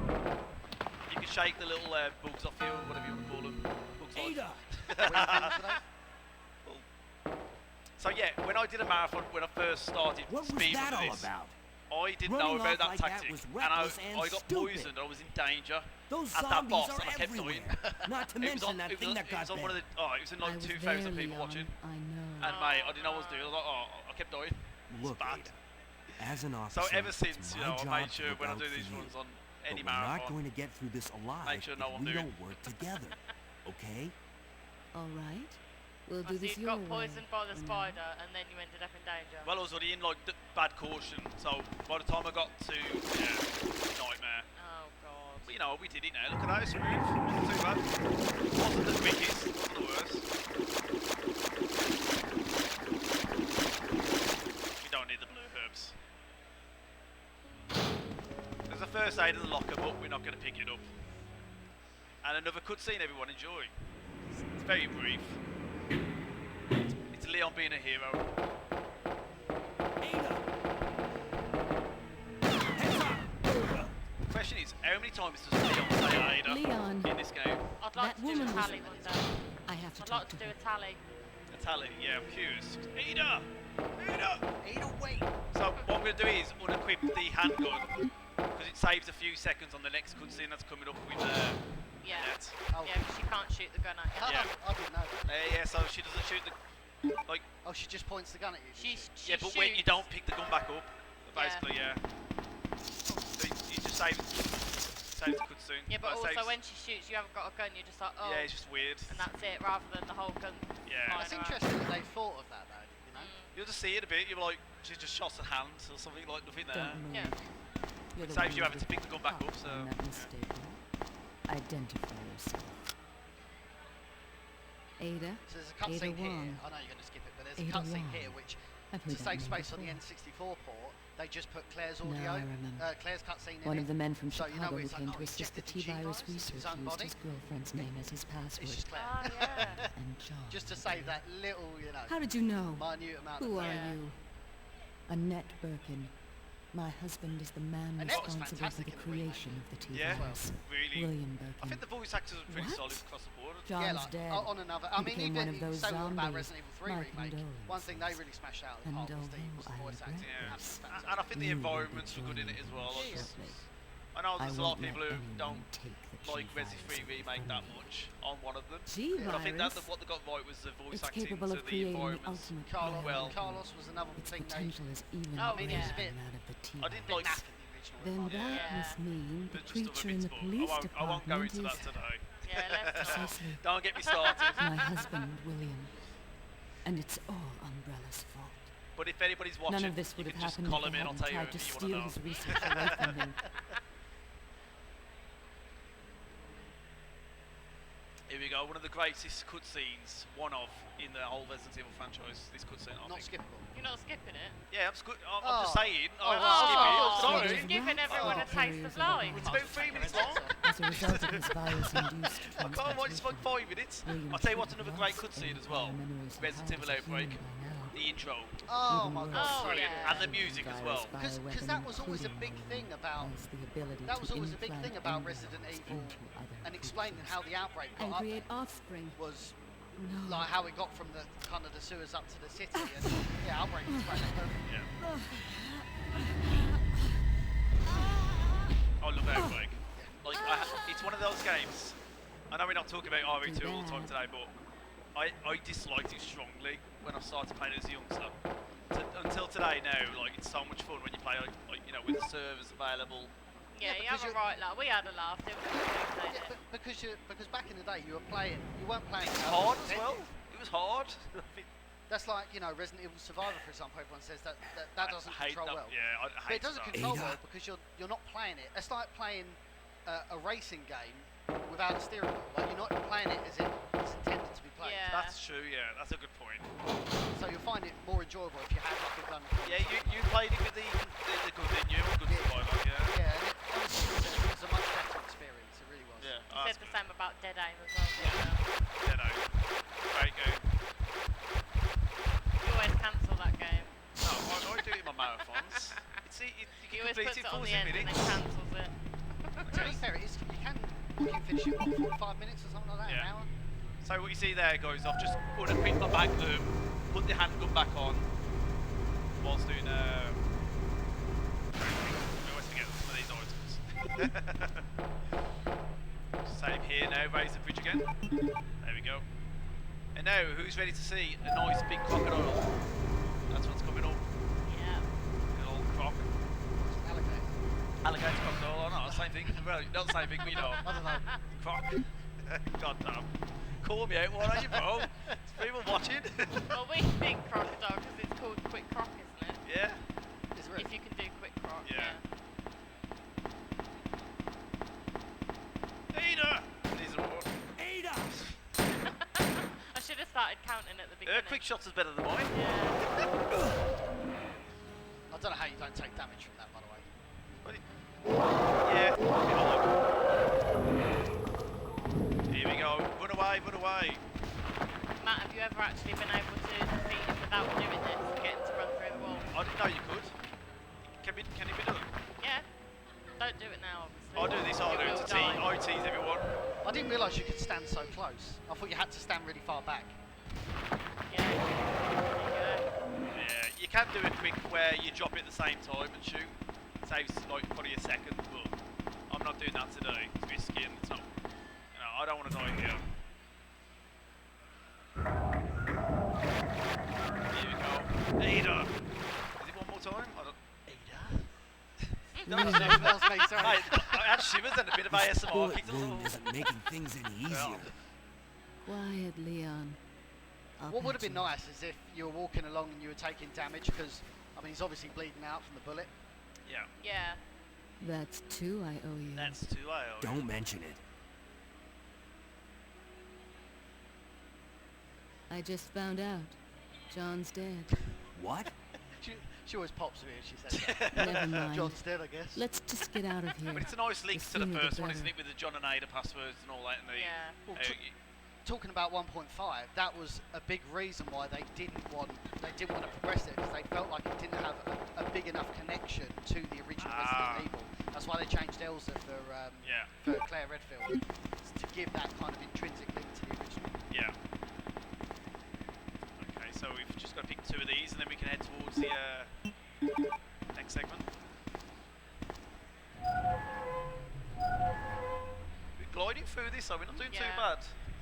You can shake the little bugs off you, or whatever you want to call them. Bugs off. Ada! What are you doing today? So yeah, when I did a marathon, when I first started What was speedrunning that all this, about? I didn't Running know about off that like that tactic, was and reckless and I got stupid. poisoned. I was in danger Those at that zombies boss, are and I kept dying. everywhere. Not to It was on, mention that it thing was, that it got was on one of bad. the. Oh, it was in I like was 2,000 there, people Leon. watching, I know. and mate, I didn't know what I was doing. I was like, oh, I kept dying. Look, bad. Ada, as an officer, So ever it's since, my I job made to sure look when I out do for these you. runs on But any we're not marathon, going to get through this alive Make sure if no one we do it. don't work together. Okay? All right. We'll So do this you your got way. poisoned by the for now. spider, and then you ended up in danger. well, I was already in like bad caution, so by the time I got to nightmare. Oh god. But you know, we did it now. Look at that, it's smooth. Wasn't too bad. Wasn't the quickest, wasn't the worst. We don't need the blue herbs. There's a first aid in the locker, but we're not going to pick it up. And another cutscene, everyone, enjoy. It's very brief. It's Leon being a hero. Ada! Heads up! The question is, how many times does Leon say Ada Leon, in this game? I'd like That to do a woman was- tally one day. I have to I'd talk like to to do her. a tally. A tally, yeah, I'm curious. Ada! Ada! Either way. So what I'm going to do is unequip the handgun, because it saves a few seconds on the next cutscene that's coming up with Yeah. Annette. Oh, Yeah, because you can't shoot the gun at you. Yeah. I didn't know that. Yeah, so she doesn't shoot the... Like, Oh, she just points the gun at you. does She yeah, but when you shoots. don't pick the gun back up, basically, yeah. So you just saves the cutscene. Yeah, but also saves, when she shoots, you haven't got a gun. You're just like, oh, Yeah, it's just weird. and that's it, rather than the whole gun. Yeah. flying That's around. interesting that they thought of that, though. You know. You'll just see it a bit, you're like, she just shot her hand or something, like nothing there. Don't move. Yeah. You're the Saves one you having to with pick the gun back heart, up, so, I'm not mistaken. Identify yourself. Ada, So there's a cutscene Ada here. Wong. I know you're going to skip it, but there's a Ada cutscene Wong. here which, I've to heard that save name space on the before. N64 port, they just put Claire's Now audio, I remember. Claire's cutscene in One it. of the men from So, you know, Chicago who it's like, came oh, to he's assist the injected the T-virus G-virus, it's his research own used body. his girlfriend's name as his password. It's just Claire. Oh yeah. And John. Just to save that little, you know, How did you know? minute amount Who of are Yeah. you? Annette Birkin. My husband is the man Annette was responsible for fantastic the in the remake. creation of the Yeah, T-virus. really. William I Birkin. think the voice actors are pretty What? solid across the board. John's yeah, like, dead. on another. I He mean, became one even of those say what about zombies. Resident Evil 3 My remake. One thing they condolences. really smashed out of the And park was the although I voice acting. Yeah. Absolutely And I think the You will be environments were good in it as well. Like, Yeah. shortly. I know I there's a lot of won't people let who anyone don't take the like Resi T-virus 3 away remake from that me. much on one of them. T-virus? But I think that what they got right was the voice It's acting capable to of the creating the environments. ultimate Carlos, Well- Carlos was another Its thing they potential is even Oh, greater yeah. It's a bit- than that of the I T-virus. didn't bit like. naff in the original. Then one. that Yeah. must mean the There's just other creature in bits, the but police I won't go department into that is today. Yeah, let's not. precisely Don't get me started. my husband, William. And it's all Umbrella's fault. But if anybody's watching, None of this you would can have just happened call if him they in. I'll hadn't tell you tried to anything you steal want his to know. research away from him. Here we go. One of the greatest cutscenes, one of, in the whole Resident Evil franchise. This cutscene, I Not think. skippable. You're not skipping it. Yeah, I'm just Oh. saying. Oh, I'm oh, skipping it. oh, Sorry. Just giving everyone a taste of life. It's about 3 minutes long. As a result of his virus-induced I can't watch this for transplantation, 5 minutes. William I'll tell you what's should another have great lost cutscene any as well. prior memories of Resident how Evil as a Outbreak. human by now. The intro. Oh Even my worse, god. Oh, Brilliant. yeah. And the music as well. Virus Because bioweapon, that was always a big including thing about. has the ability That was to always a big implant thing about embryos Resident Evil into other and explaining creatures how the outbreak and got up create offspring. was No. like how it got from the kind of the sewers up to the city and yeah, outbreak was great. Yeah. I love Outbreak. Like, it's one of those games. I know we're not talking about RE2 all the time today, but I disliked it strongly when I started playing as a youngster. Until today now, like, it's so much fun when you play, like you know, with the servers available. Yeah, Yeah, you have because a right laugh. We had a laugh, didn't we? when we Yeah, played it? because back in the day you weren't playing. It was hard as well. It was hard. That's like, you know, Resident Evil Survivor, for example. Everyone says that doesn't I hate control that. well. Yeah, I But hate it doesn't that. control Ada. well because you're not playing it. It's like playing a racing game without a steering wheel. Like you're not playing it as it's intended to be played. Yeah. That's true. Yeah, that's a good point. So you'll find it more enjoyable if you have like a gun. Yeah, you played it with the good, didn't you? Good Yeah. Survivor. Yeah. Yeah, and honestly, it was a much better experience. It really was. Yeah. You Oh, said that's the good. same about Dead Aim as well. Yeah. Yeah, no. Great game. You always cancel that game. No, I do it in my marathons. You He can always complete puts it it on 40 the end and then minutes. cancels it. To be fair, you can finish it in 45 minutes or something like that, Yeah. an hour. So what you see there, guys, I've just unequipped my Magnum, put the handgun back on, whilst doing Same here now, raise the bridge again. There we go. And now, who's ready to see a nice big crocodile? That's what's coming up. Yeah. Good old croc. Alligator. Alligator crocodile, oh no, same thing. Well, not the same thing, but you know. I don't know. Croc. God damn. Call me out, why don't you, bro? There's people watching. Well, we think crocodile because it's called quick croc, isn't it? Yeah. Is it really? If you can do quick croc. Yeah. Ada! These are all. Ada! I should have started counting at the Her beginning. quick shots is better than mine. Yeah. I don't know how you don't take damage from that, by the way. Yeah. Here we go. Run away, run away. Matt, have you ever actually been able to defeat him without doing this and getting to run through the wall? I didn't know you could. Can it be done? Yeah. Don't do it now, obviously. I'll do this, I'll You do it will to die. I tease everyone. I didn't realise you could stand so close. I thought you had to stand really far back. Yeah. There you Yeah, you can do it quick where you drop it at the same time and shoot. Saves like probably a second, but I'm not doing that today. It's risky and it's not. You know, I don't want to die here. Here we go. Ada! Is it one more time? I don't. Ada? That was me, sorry. I had shivers and a bit of This ASMR. bullet kicked us wound all. isn't making things any easier. Quiet, Leon. I'll What would have patch been you. nice is if you were walking along and you were taking damage, because, I mean, he's obviously bleeding out from the bullet. Yeah, go. Yeah. That's two I owe you. that's too loud. Don't mention it. I just found out. John's dead. What? She always pops me and she says that. Never mind. John's dead, I guess. Let's just get out of here. But it's a nice link The to the sooner the first one, isn't better. it? With the John and Ada passwords and all that. And the, Yeah. Well, talking about 1.5, that was a big reason why they didn't want to progress it, because they felt like it didn't have a big enough connection to the original Resident Evil. That's why they changed Elsa for Claire Redfield, to give that kind of intrinsic link to the original. Yeah. Okay, so we've just got to pick two of these and then we can head towards the next segment. We're gliding through this, so we're not doing too Yeah. bad.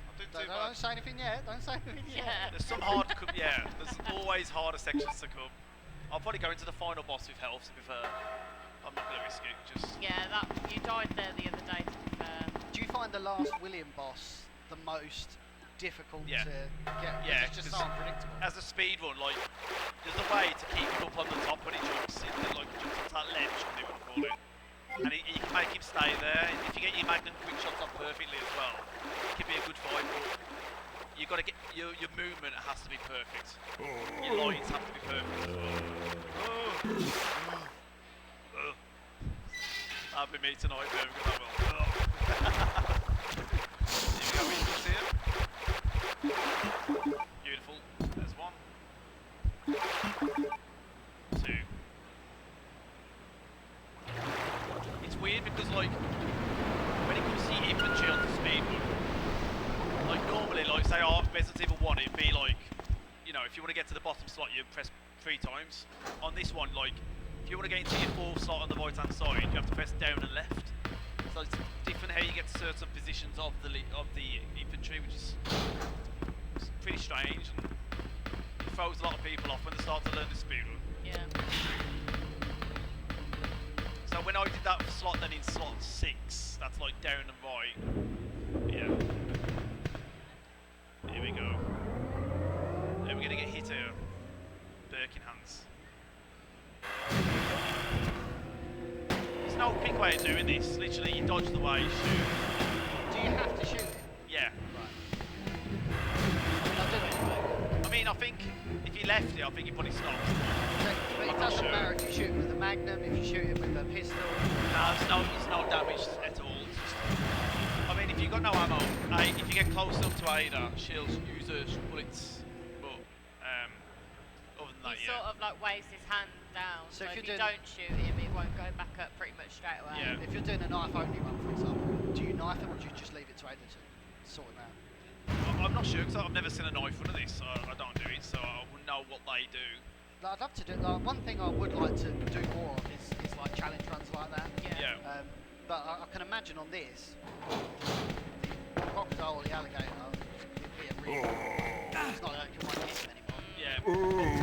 Not doing too Don't bad. say anything yet. Don't say anything yet. Yeah. There's some hard, there's always harder sections to come. I'll probably go into the final boss with health, to be fair. I'm not going to risk it, just... Yeah, you died there the other day, to be fair. Do you find the last William boss the most difficult Yeah. to get? 'Cause Yeah, it's just 'cause so unpredictable. As a speed run, like, there's a way to keep him up on the top when he jumps, jumps onto that ledge, I think what I call it. And you can make him stay there. If you get your Magnum quick shots off perfectly as well, it can be a good fight, but you've got to get, your movement has to be perfect. Your lines have to be perfect as well. That'll be me tonight, there we go, that will. Here we go, visuals here. Beautiful. There's one. Two. It's weird because, like, when it comes to your infantry on the speed run, like, normally, like, say, Resident Evil 1, it'd be like, you know, if you want to get to the bottom slot, you press 3 times. On this one, like, if you want to get into your 4th slot on the right hand side, you have to press down and left. So it's different how you get to certain positions of the infantry, which is it's pretty strange, and it throws a lot of people off when they start to learn the speed run. Yeah. So when I did that slot then in slot 6, that's like down and right. Yeah. Here we go. Yeah, we're gonna get hit here. Birkin hands. There's no quick way of doing this. Literally, you dodge the way, shoot. Do you have to shoot it? Yeah. I'll do it anyway. I mean, I think if you left it, I think you probably stopped. But it I'm not doesn't sure. matter if you shoot it with a Magnum, if you shoot it with a pistol. No, it's no damage at all. It's just, I mean, if you've got no ammo, if you get close enough to Ada, she'll use her bullets. But other than that, He yeah. sort of like waves his hand down, So so if if you're you don't shoot him, it won't go back up pretty much straight away. Yeah. If you're doing a knife only run, for example, do you knife him or do you just leave it to Ada to sort him out? I'm not sure because I've never seen a knife run of this. So I don't do it, so I wouldn't know what they do. Like, I'd love to do. Like, one thing I would like to do more of is like challenge runs like that. Yeah. Yeah. But I can imagine on this, the crocodile or the alligator, it'd be a real. It's not like you want to hit him anymore. Yeah.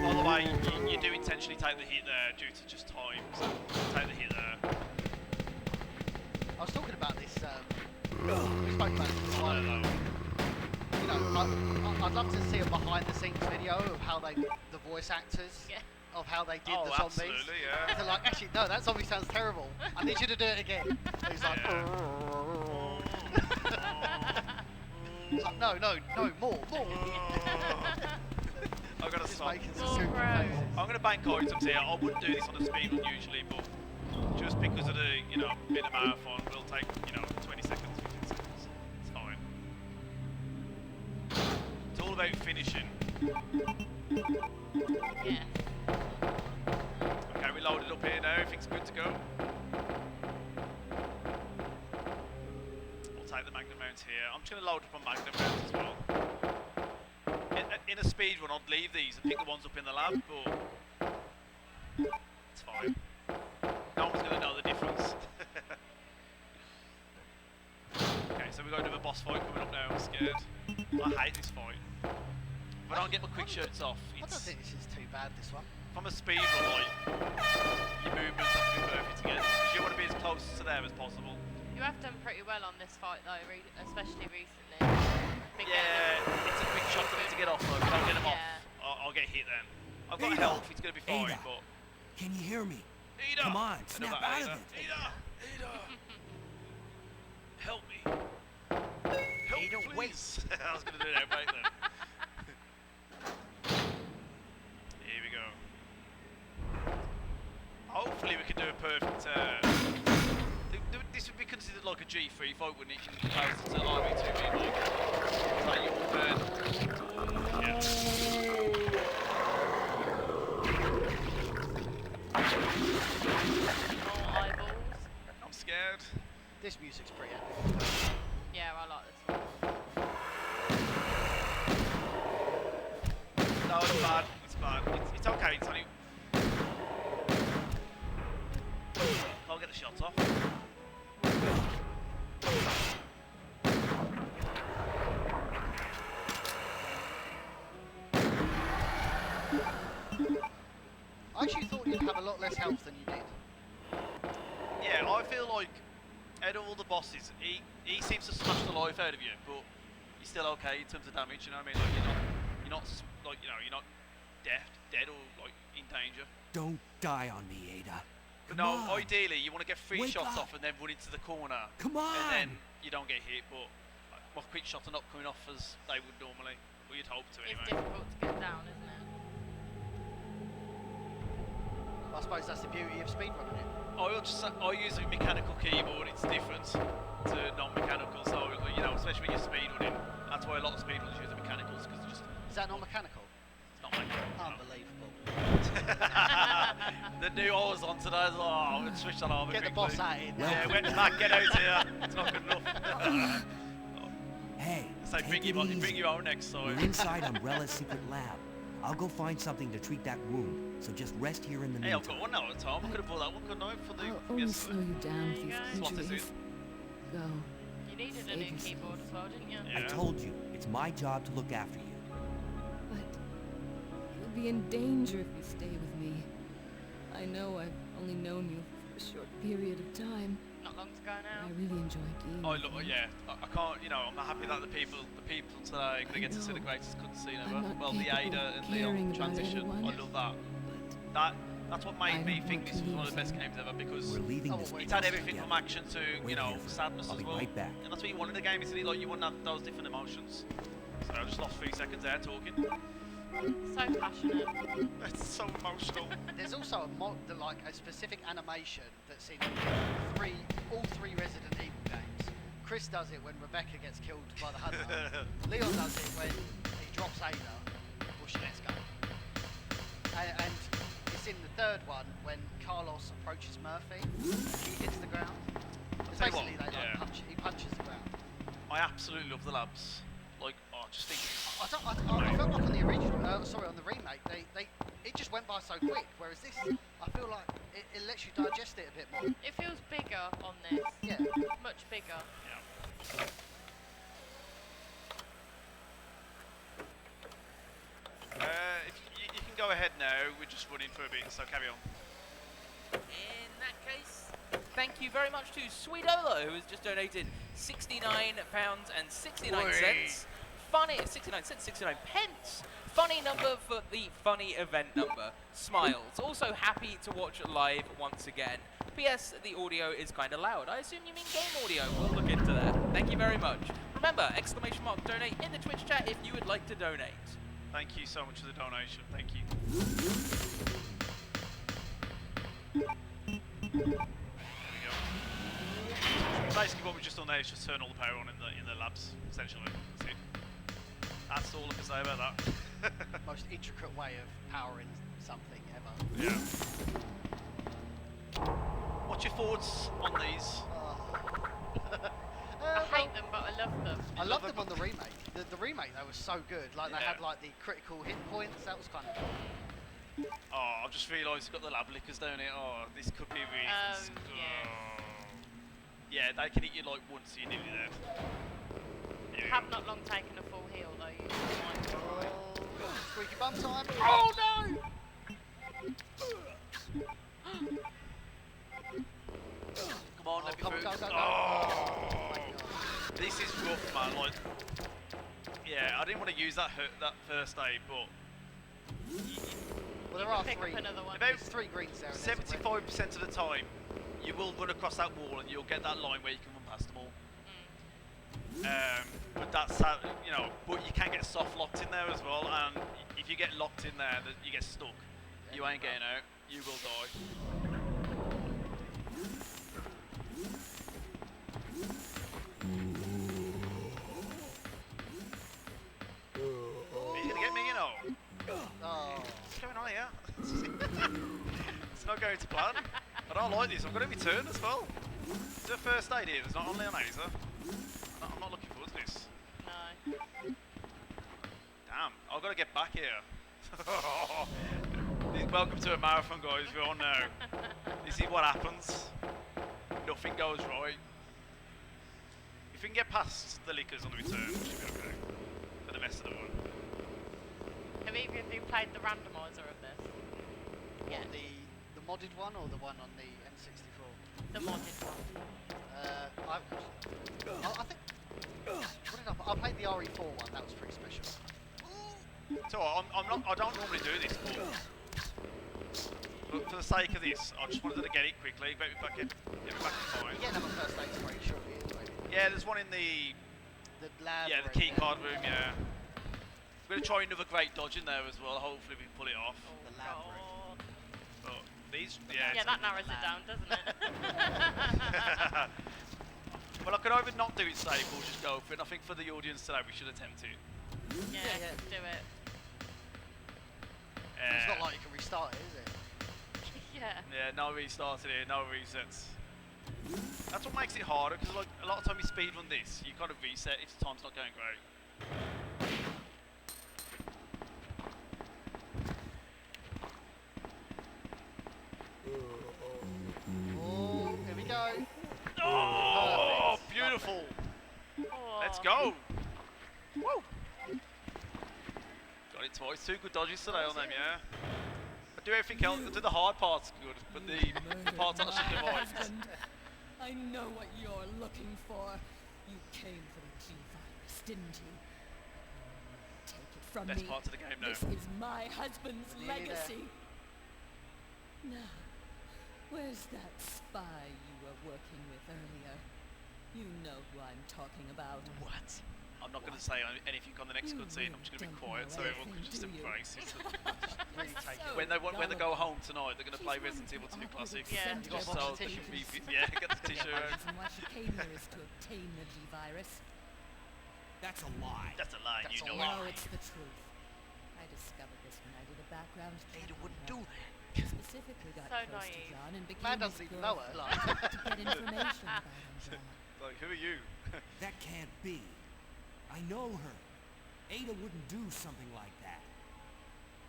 By the way, you do intentionally take the hit there due to just time, so take the hit there. I was talking about this. We spoke about this a while ago. You know, I'd love to see a behind-the-scenes video of how the voice actors, of how they did the zombies. Absolutely, yeah. They're like, actually, no, that zombie sounds terrible. I need you to do it again. And he's like, It's like, no, more. I've got to Just stop. making some super faces. I'm going to bank items here. I wouldn't do this on a speed run usually, but just because of the, bit of marathon, we'll take, 20 seconds, 15 seconds. It's fine. It's all about finishing. Yeah. Okay, we loaded up here now. Everything's good to go. We'll take the Magnum mount here. I'm just going to load up on Magnum mount as well. In a speed run, I'd leave these and pick the ones up in the lab, but it's fine. No one's going to know the difference. Okay, so we've got another boss fight coming up now. I'm scared. I hate this fight. If I don't get my quick shirts off, I don't think this is too bad, this one. from a speed run, like, your movements have to be perfect again, because you want to be as close to them as possible. You have done pretty well on this fight though, especially recently. It's a quick shot for me to get off though. If I don't get him off, I'll get hit then. I've got Ada! health, it's going to be fine, Ada! but... Can you hear me? Ada! Come on, I know snap about out Ada. of it. Ada! Help me. Help Ada, me, please. I was going to do that right then. Here we go. Hopefully we can do a perfect... this would be considered like a G3 fight, wouldn't it? In comparison to RB2 being like your third. Yeah. More eyeballs. I'm scared. This music's pretty epic. Yeah, I like this one. No, it's bad. It's bad. It's okay. It's only... I'll get the shots off. I actually thought you'd have a lot less health than you did. Yeah, I feel like out of all the bosses, he seems to smash the life out of you, but he's still okay in terms of damage. You know what I mean? Like you're not you're not dead or like in danger. Don't die on me, Ada. But Come no, on. ideally you want to get 3 Wake shots up. off and then run into the corner. Come on. And then you don't get hit, but my quick shots are not coming off as they would normally. Or you'd hope to It's anyway. difficult to get down, isn't it? I suppose that's the beauty of speedrunning it. I use a mechanical keyboard. It's different to non-mechanical. So especially when you're speedrunning, that's why a lot of speedrunners use the mechanicals because it's just Is that not mechanical? it's not mechanical. Unbelievable. The new I was on today. I was like, oh, I'm gonna switch that over. Get the quickly. boss out in. Yeah, went back. Get out here. It's not good enough. Hey, So take bring it you easy. out next We're time. inside Umbrella's secret lab. I'll go find something to treat that wound, so just rest here in the Hey, I've got meantime. one now at a time. I could have bought that one, couldn't I? For the I'll only yes. slow you down with these What is it? injuries. Go. You needed a Save new yourself. keyboard as well, didn't you? Yeah. I told you, it's my job to look after you. But you'll be in danger if you stay with me. I know I've only known you for a short period of time. Not long to go I now. really enjoyed being Oh with look, you. yeah. I can't. I'm happy that the people today are gonna get to see the know. greatest cutscene I'm ever. not Well, the capable Ada of and caring Leon about transition. everyone. I love that. But That's what I made me don't think want this to was one of the lose best you. games ever because We're leaving Oh, this wait. it's had place everything from together. action to Wait here. sadness I'll as be well. right back. And that's what you want in the game, isn't it? Like you want to have those different emotions. So I just lost 3 seconds there talking. So passionate. It's so emotional. There's also a specific animation that's in all three Resident Evil games. Chris does it when Rebecca gets killed by the hunter. Leon does it when he drops Ada, or she lets go. And it's in the third one when Carlos approaches Murphy, he hits the ground. It's tell you what, basically he punches the ground. I absolutely love the labs. Like, I just think. I felt like on the original, sorry, on the remake, it just went by so quick. Whereas this, I feel like it lets you digest it a bit more. It feels bigger on this. Yeah. Much bigger. Yeah. If you can go ahead now. We're just running for a bit, so carry on. In that case, thank you very much to Sweetolo, who has just donated £69.69. Funny, 69 cents, 69 pence. Funny number for the funny event number. Smiles. Also happy to watch live once again. P.S. The audio is kind of loud. I assume you mean game audio. We'll look into that. Thank you very much. Remember, ! Donate in the Twitch chat if you would like to donate. Thank you so much for the donation. Thank you. There we go. Basically, what we've just done there is just turn all the power on in the labs, essentially. That's it. That's all I can say about that. Most intricate way of powering something ever. Yeah. What's your thoughts on these? I hate them, but I love them. I love them on the remake. The remake though was so good. Like they Yeah. had like the critical hit points. That was kind of cool. Oh, I've just realised it's got the lab lickers down here. Oh, this could be really. Yes. Yeah, they can hit you like once, so you're nearly there. Here we Have go. not long taken a full heal though. You Squeaky bum time. Oh no! Come on, let me come, through. go, go, go. Oh, Oh my God. this is rough, man. Like, yeah, I didn't want to use that first aid, but Well, there are pick three. up another one. About There's 3 greens there. and there's a red. 75% of the time, you will run across that wall and you'll get that line where you can run past them all. But that's how, you know, but you can get soft locked in there as well, and if you get locked in there, you get stuck. You ain't getting out. You will die. He's gonna get me, you know. Oh. What's going on here? It's not going to plan. I don't like this. I'm going to return as well. Is there a first aid here? There's not only an laser. I'm not looking forward to this. No. Damn, I've got to get back here. Welcome to a marathon, guys. We're on now. This is what happens. Nothing goes right. If we can get past the lickers on the return, we should be okay. For the rest of the run. Have either of you played the randomizer of this? Yeah. The modded one or the one on the N64? The modded one. I think. What did I played the RE4 one. That was pretty special. So I don't normally do this, but for the sake of this, I just wanted to get it quickly. Get me back in time. You get another first aid spray shortly anyway. Yeah, there's one in the lab. yeah, the room, key card room. Yeah, we're gonna try another great dodge in there as well. Hopefully we can pull it off. The lab room. But these, Yeah, that narrows it down, doesn't it? Well, I could either not do it safe or just go for it. I think for the audience today, we should attempt it. Yeah, Yeah. do it. It's not like you can restart it, is it? Yeah. Yeah, no restarts in here, no resets. That's what makes it harder, because like a lot of time you speed run this, you kind of reset if the time's not going great. Oh, here we go. Oh, Perfect. beautiful! Oh. Let's go! Woo! Got it twice. 2 good dodges today on them, yeah. I do everything else. I do the hard parts good, but the parts I should avoid. I know what you're looking for. You came for the G-Virus, didn't you? Take it from Best me. parts of the game now. This is my husband's Nearly there. legacy. Now, where's that spy you were working with earlier? You know who I'm talking about. What? I'm not going to say anything on the next You cutscene. I'm just going to be don't quiet so know everyone can just anything, do you? embrace it. Really take it. When they go home tonight, they're going to play Resident Evil 2 Classic. Yeah. You got Just a box so of they can tissues. yeah, get the tissue The out. reason why she came here is to obtain the G-Virus. That's a lie. That's a lie, That's you a know lie. No, it. it's the truth. I discovered this when I did a background check. Ada on wouldn't her. do that. Specifically got So close naive. to John and became Man his doesn't even know her. girlfriend Like. to get information about Umbrella. Like, who are you? That can't be. I know her. Ada wouldn't do something like that.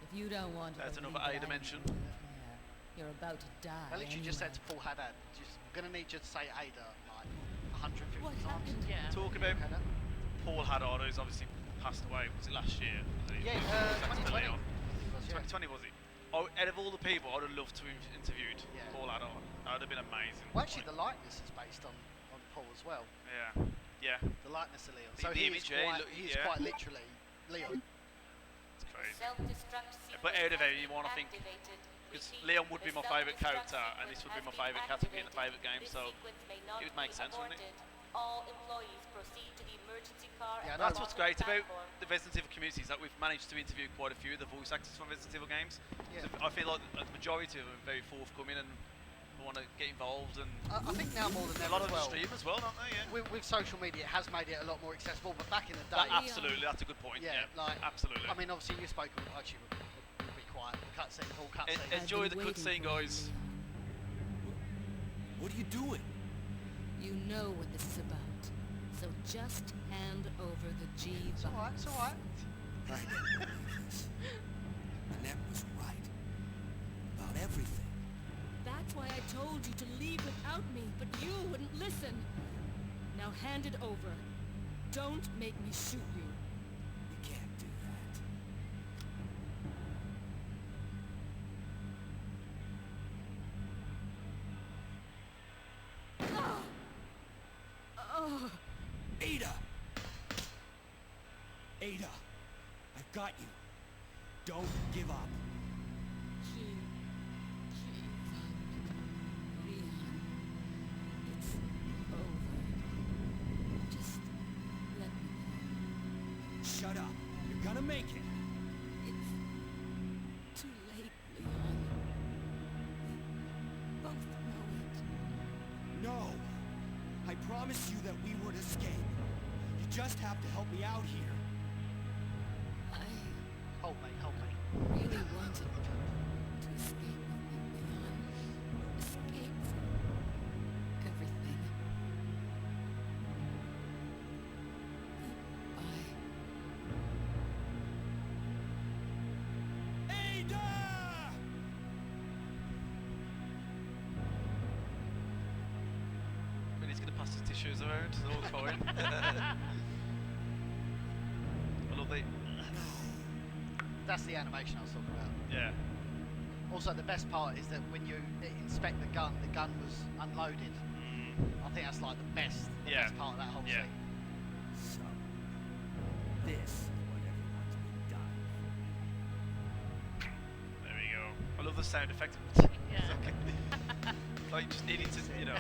If you don't want to There's believe another that I Ada mention. don't care, you're about to die. I literally just said anyway. to Paul Haddad, just gonna need you to say Ada like 150 What times. happened? Yeah. Talking about Haddad? Paul Haddad, who's obviously passed away. Was it last year? Was it? Yeah, Thanks to 2020. Leon. Was, yeah. 2020 was it? Oh, out of all the people, I'd have loved to have interviewed Yeah. Paul Haddad. That would have been amazing. Well, actually, the likeness is based on Paul as well. Yeah. Yeah. The likeness of Leon. The- So the he image, is yeah, quite, look- he is yeah. quite literally Leon. It's crazy. Self-destruct But out of sequence anyone, I think, activated. because Repeat, Leon would be the my favourite self-destruct character, and this would be my sequence has favourite been category in the activated. favourite game, This so sequence may it not would make be sense, wouldn't it? aborted. All employees proceed to the emergency car. Yeah, and That's go what's on the great about platform. the Resident Evil community is that we've managed to interview quite a few of the voice actors from Resident Evil games. Yeah. So I feel like the majority of them are very forthcoming and want to get involved, and I think now more than a ever lot as of them well. stream as well, don't they? Yeah. With social media, it has made it a lot more accessible. But back in the day, Absolutely, that's a good point. yeah, Yeah, like absolutely. I mean, obviously you spoke. Actually, we'll be quiet. The cutscene, all cutscene. I've Enjoy been the waiting cutscene, for you, guys. Leon. What are you doing? You know what this is about. So just hand over the G It's alright. It's alright. I don't believe this. Annette was right. About everything. That's why I told you to leave without me, but you wouldn't listen. Now hand it over. Don't make me shoot you. We can't do that. Oh, Ada! Ada! I've got you. Don't give up. G. Leon. It's over. Just let me go. Shut up. You're gonna make it. It's too late, Leon. We both know it. No. I promised you that we would escape. You just have to help me out here. I Hold me. Hold me. really wanted to escape with you, Leon. Escape from everything. Goodbye. Ada! But he's going to pass his tissues around, it's all fine. I love the... That's the animation I was talking about. Yeah. Also, the best part is that when you inspect the gun was unloaded. I think that's like the best part of that whole Yeah. scene. So, this is what everyone's been dying There we go. I love the sound effect. Yeah. Like, just needing to, you know.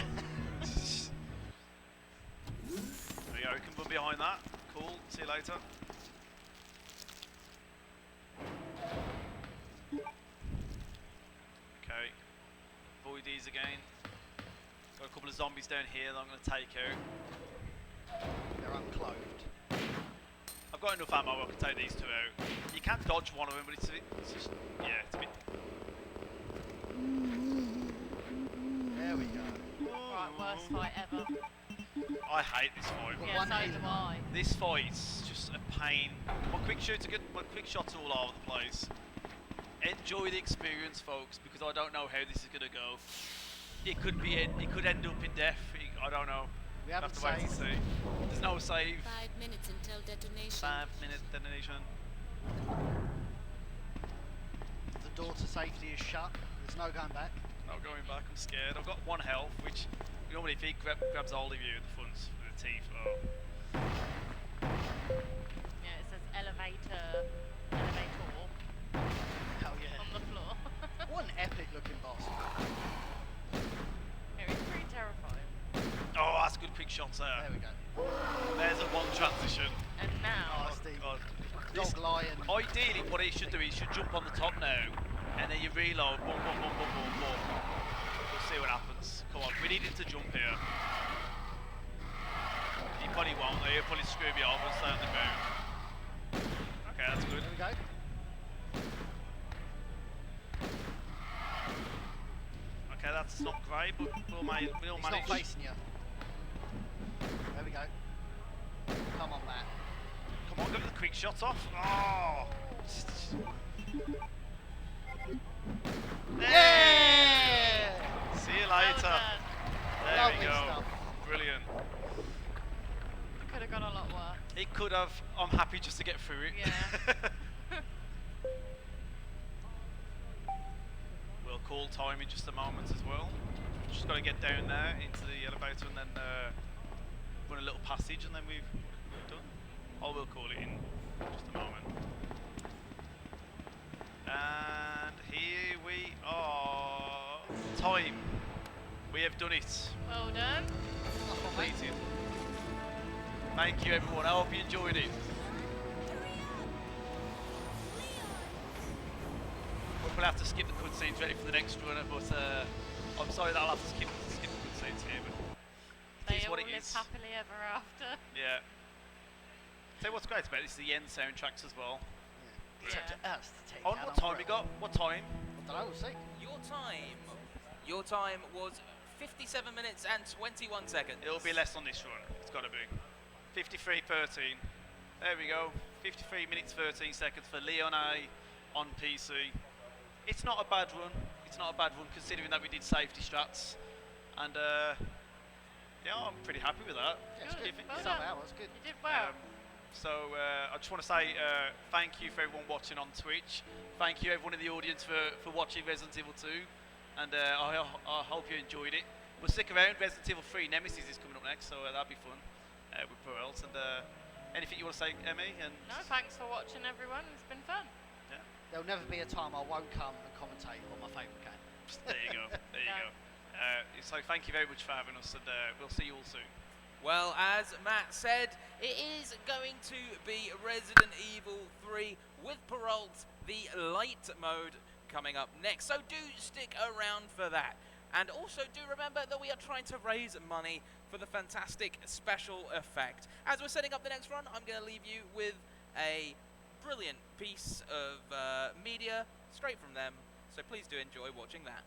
There we go, we can run behind that. Cool, see you later. Okay. Avoid these again. Got a couple of zombies down here that I'm going to take out. They're unclothed. I've got enough ammo, I can take these two out. You can dodge one of them, but it's just, yeah, it's a bit... There we go. Right, worst fight ever. I hate this fight. Well, Yeah, one so hit. do I. This fight's just a pain. My quick shots all over the place. Enjoy the experience, folks, because I don't know how this is gonna go. It could end up in death. I don't know. We We'll haven't have to wait and saved. see. There's no save. 5 minutes until detonation. 5-minute detonation. The door to safety is shut. There's no going back. No going back. I'm scared. I've got 1 health, which normally if he grabs hold of you, the fun's for the teeth. Oh. Yeah, it says elevator Hell yeah. on the floor. What an epic looking boss. It was pretty terrifying. Oh, that's good quick shots there. There we go. There's a one transition. And now, Oh, Steve. God. Dog lion. Ideally, what he should do, he should jump on the top now, and then you reload. Boom, boom, boom, boom, boom, boom. We'll see what happens. Come on, we need him to jump here. He probably won't. Though. He'll probably screw me over and stay on the ground. Okay, that's good. There we go. Okay, that's not great, but we'll He's manage. not facing you. There we go. Come on, Matt. Come on. got the quick shot off. Oh. Yeah! See you Well later. done. There Lovely we go. stuff. Brilliant. It could have gone a lot worse. It could have. I'm happy just to get through it. Yeah. We'll call time in just a moment as well. Just got to get down there into the elevator and then run a little passage and then we've done. I will call it in just a moment. And here we are. Time. We have done it. Well done. Completed. Thank you everyone. I hope you enjoyed it. We'll probably have to skip the cutscenes ready for the next runner, but I'm sorry that I'll have to skip the cutscenes here, but They it is all what it live is. happily ever after. Yeah. Tell you what's great about this is the end soundtracks as well. It's up to us to take On that what time we umbrella. got? What time? I don't know, we'll see. Your time was 57 minutes and 21 seconds. It'll be less on this run. It's got to be. 53:13. There we go. 53 minutes 13 seconds for Leon A on PC. It's not a bad run. It's not a bad run considering that we did safety strats. And yeah, I'm pretty happy with that. Yeah, it's Good. good. Well Some done. hours, good. You did well. So I just want to say thank you for everyone watching on Twitch. Thank you everyone in the audience for watching Resident Evil 2. And I hope you enjoyed it. But stick around, Resident Evil 3 Nemesis is coming up next, so that'll be fun with Perels. And anything you want to say, Emmy? And No, thanks for watching, everyone. It's been fun. There'll never be a time I won't come and commentate on my favourite game. There you go. There you go. So thank you very much for having us, and we'll see you all soon. Well, as Matt said, it is going to be Resident Evil 3 with Peralt, the light mode, coming up next. So do stick around for that. And also do remember that we are trying to raise money for the fantastic special effect. As we're setting up the next run, I'm going to leave you with a brilliant piece of media straight from them. So please do enjoy watching that.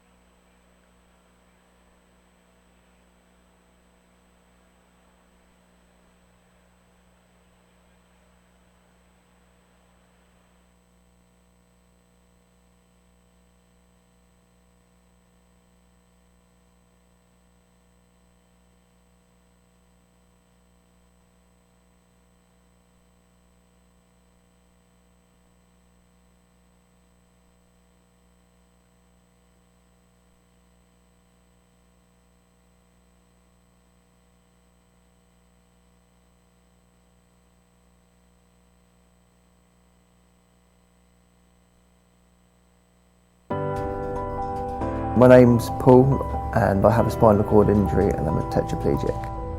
My name's Paul and I have a spinal cord injury and I'm a tetraplegic.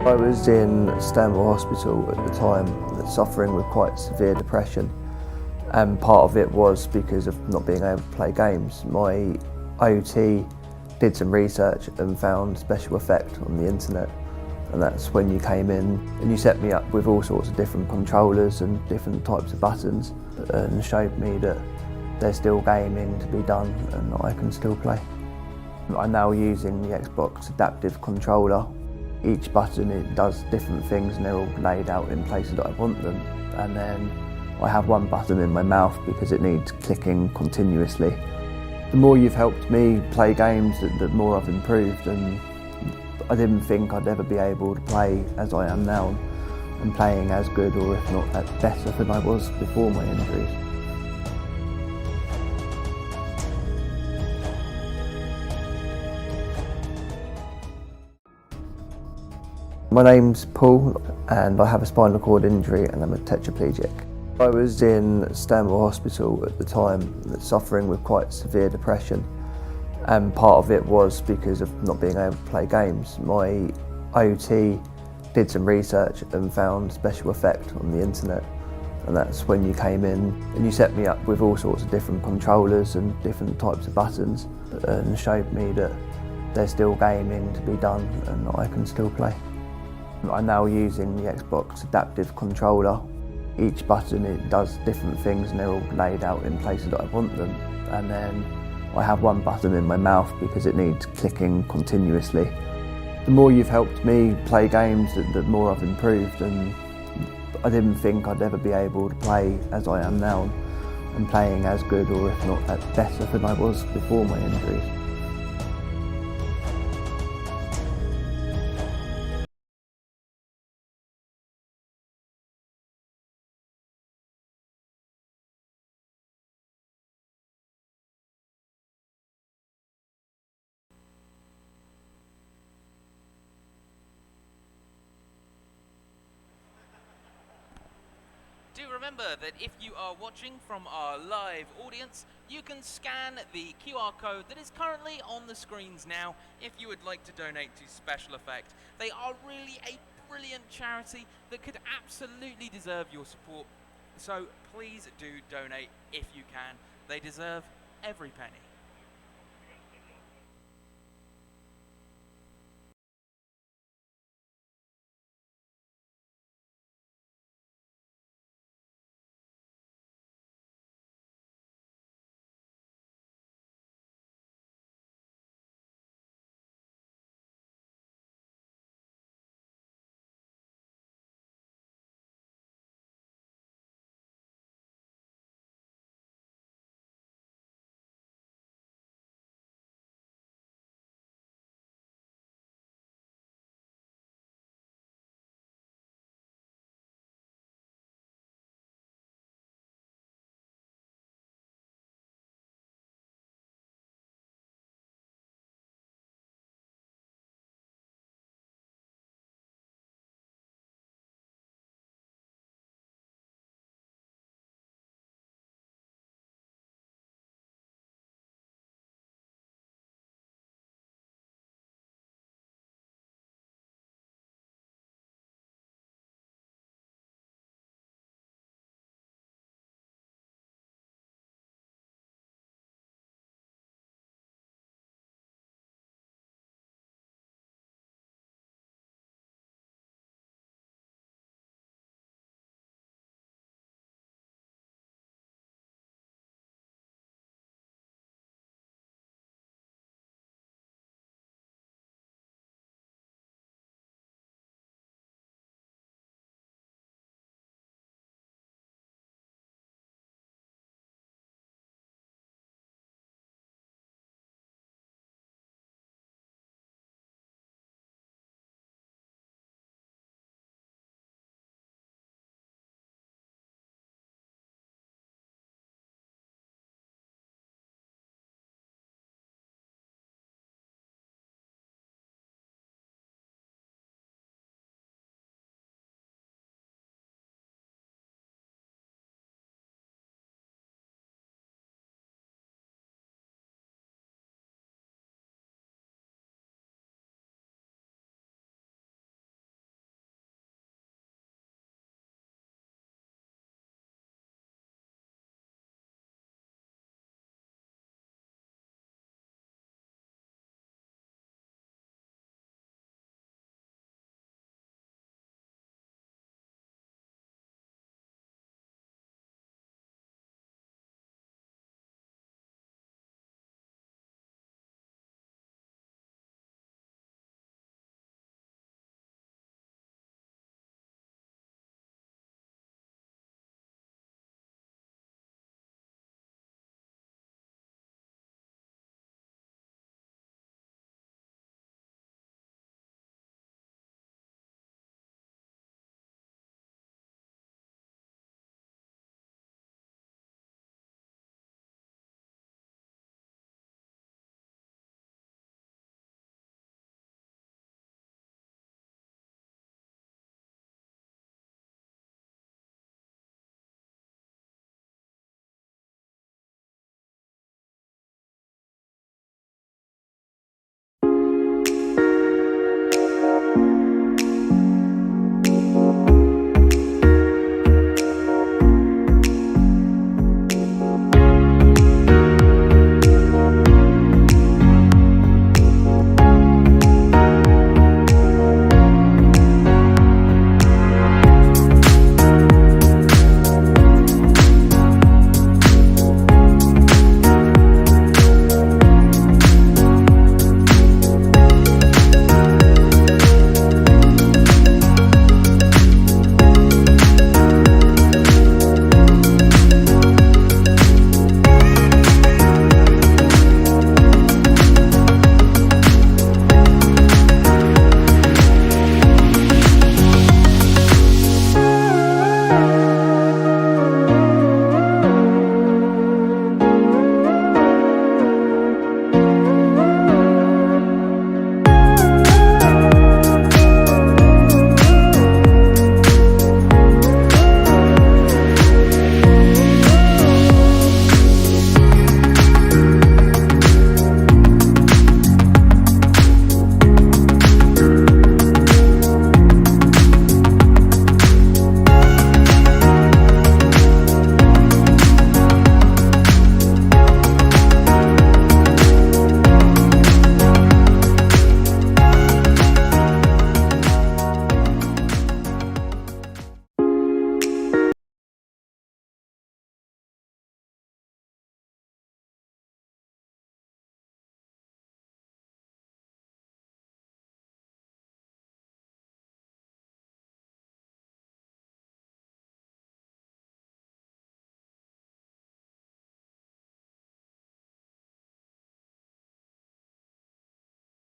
I was in Stanmore Hospital at the time suffering with quite severe depression, and part of it was because of not being able to play games. My OT did some research and found special effect on the internet, and that's when you came in and you set me up with all sorts of different controllers and different types of buttons and showed me that there's still gaming to be done and I can still play. I'm now using the Xbox adaptive controller. Each button, it does different things and they're all laid out in places that I want them. And then I have one button in my mouth because it needs clicking continuously. The more you've helped me play games, the more I've improved, and I didn't think I'd ever be able to play as I am now and playing as good or if not better than I was before my injuries. My name's Paul and I have a spinal cord injury and I'm a tetraplegic. I was in Stanmore Hospital at the time suffering with quite severe depression, and part of it was because of not being able to play games. My OT did some research and found special effect on the internet, and that's when you came in and you set me up with all sorts of different controllers and different types of buttons and showed me that there's still gaming to be done and I can still play. I'm now using the Xbox adaptive controller. Each button, it does different things and they're all laid out in places that I want them. And then I have one button in my mouth because it needs clicking continuously. The more you've helped me play games, the more I've improved, and I didn't think I'd ever be able to play as I am now, and playing as good, or if not better than I was before my injuries. Do remember that if you are watching from our live audience, you can scan the QR code that is currently on the screens now if you would like to donate to Special Effect. They are really a brilliant charity that could absolutely deserve your support, so please do donate if you can. They deserve every penny.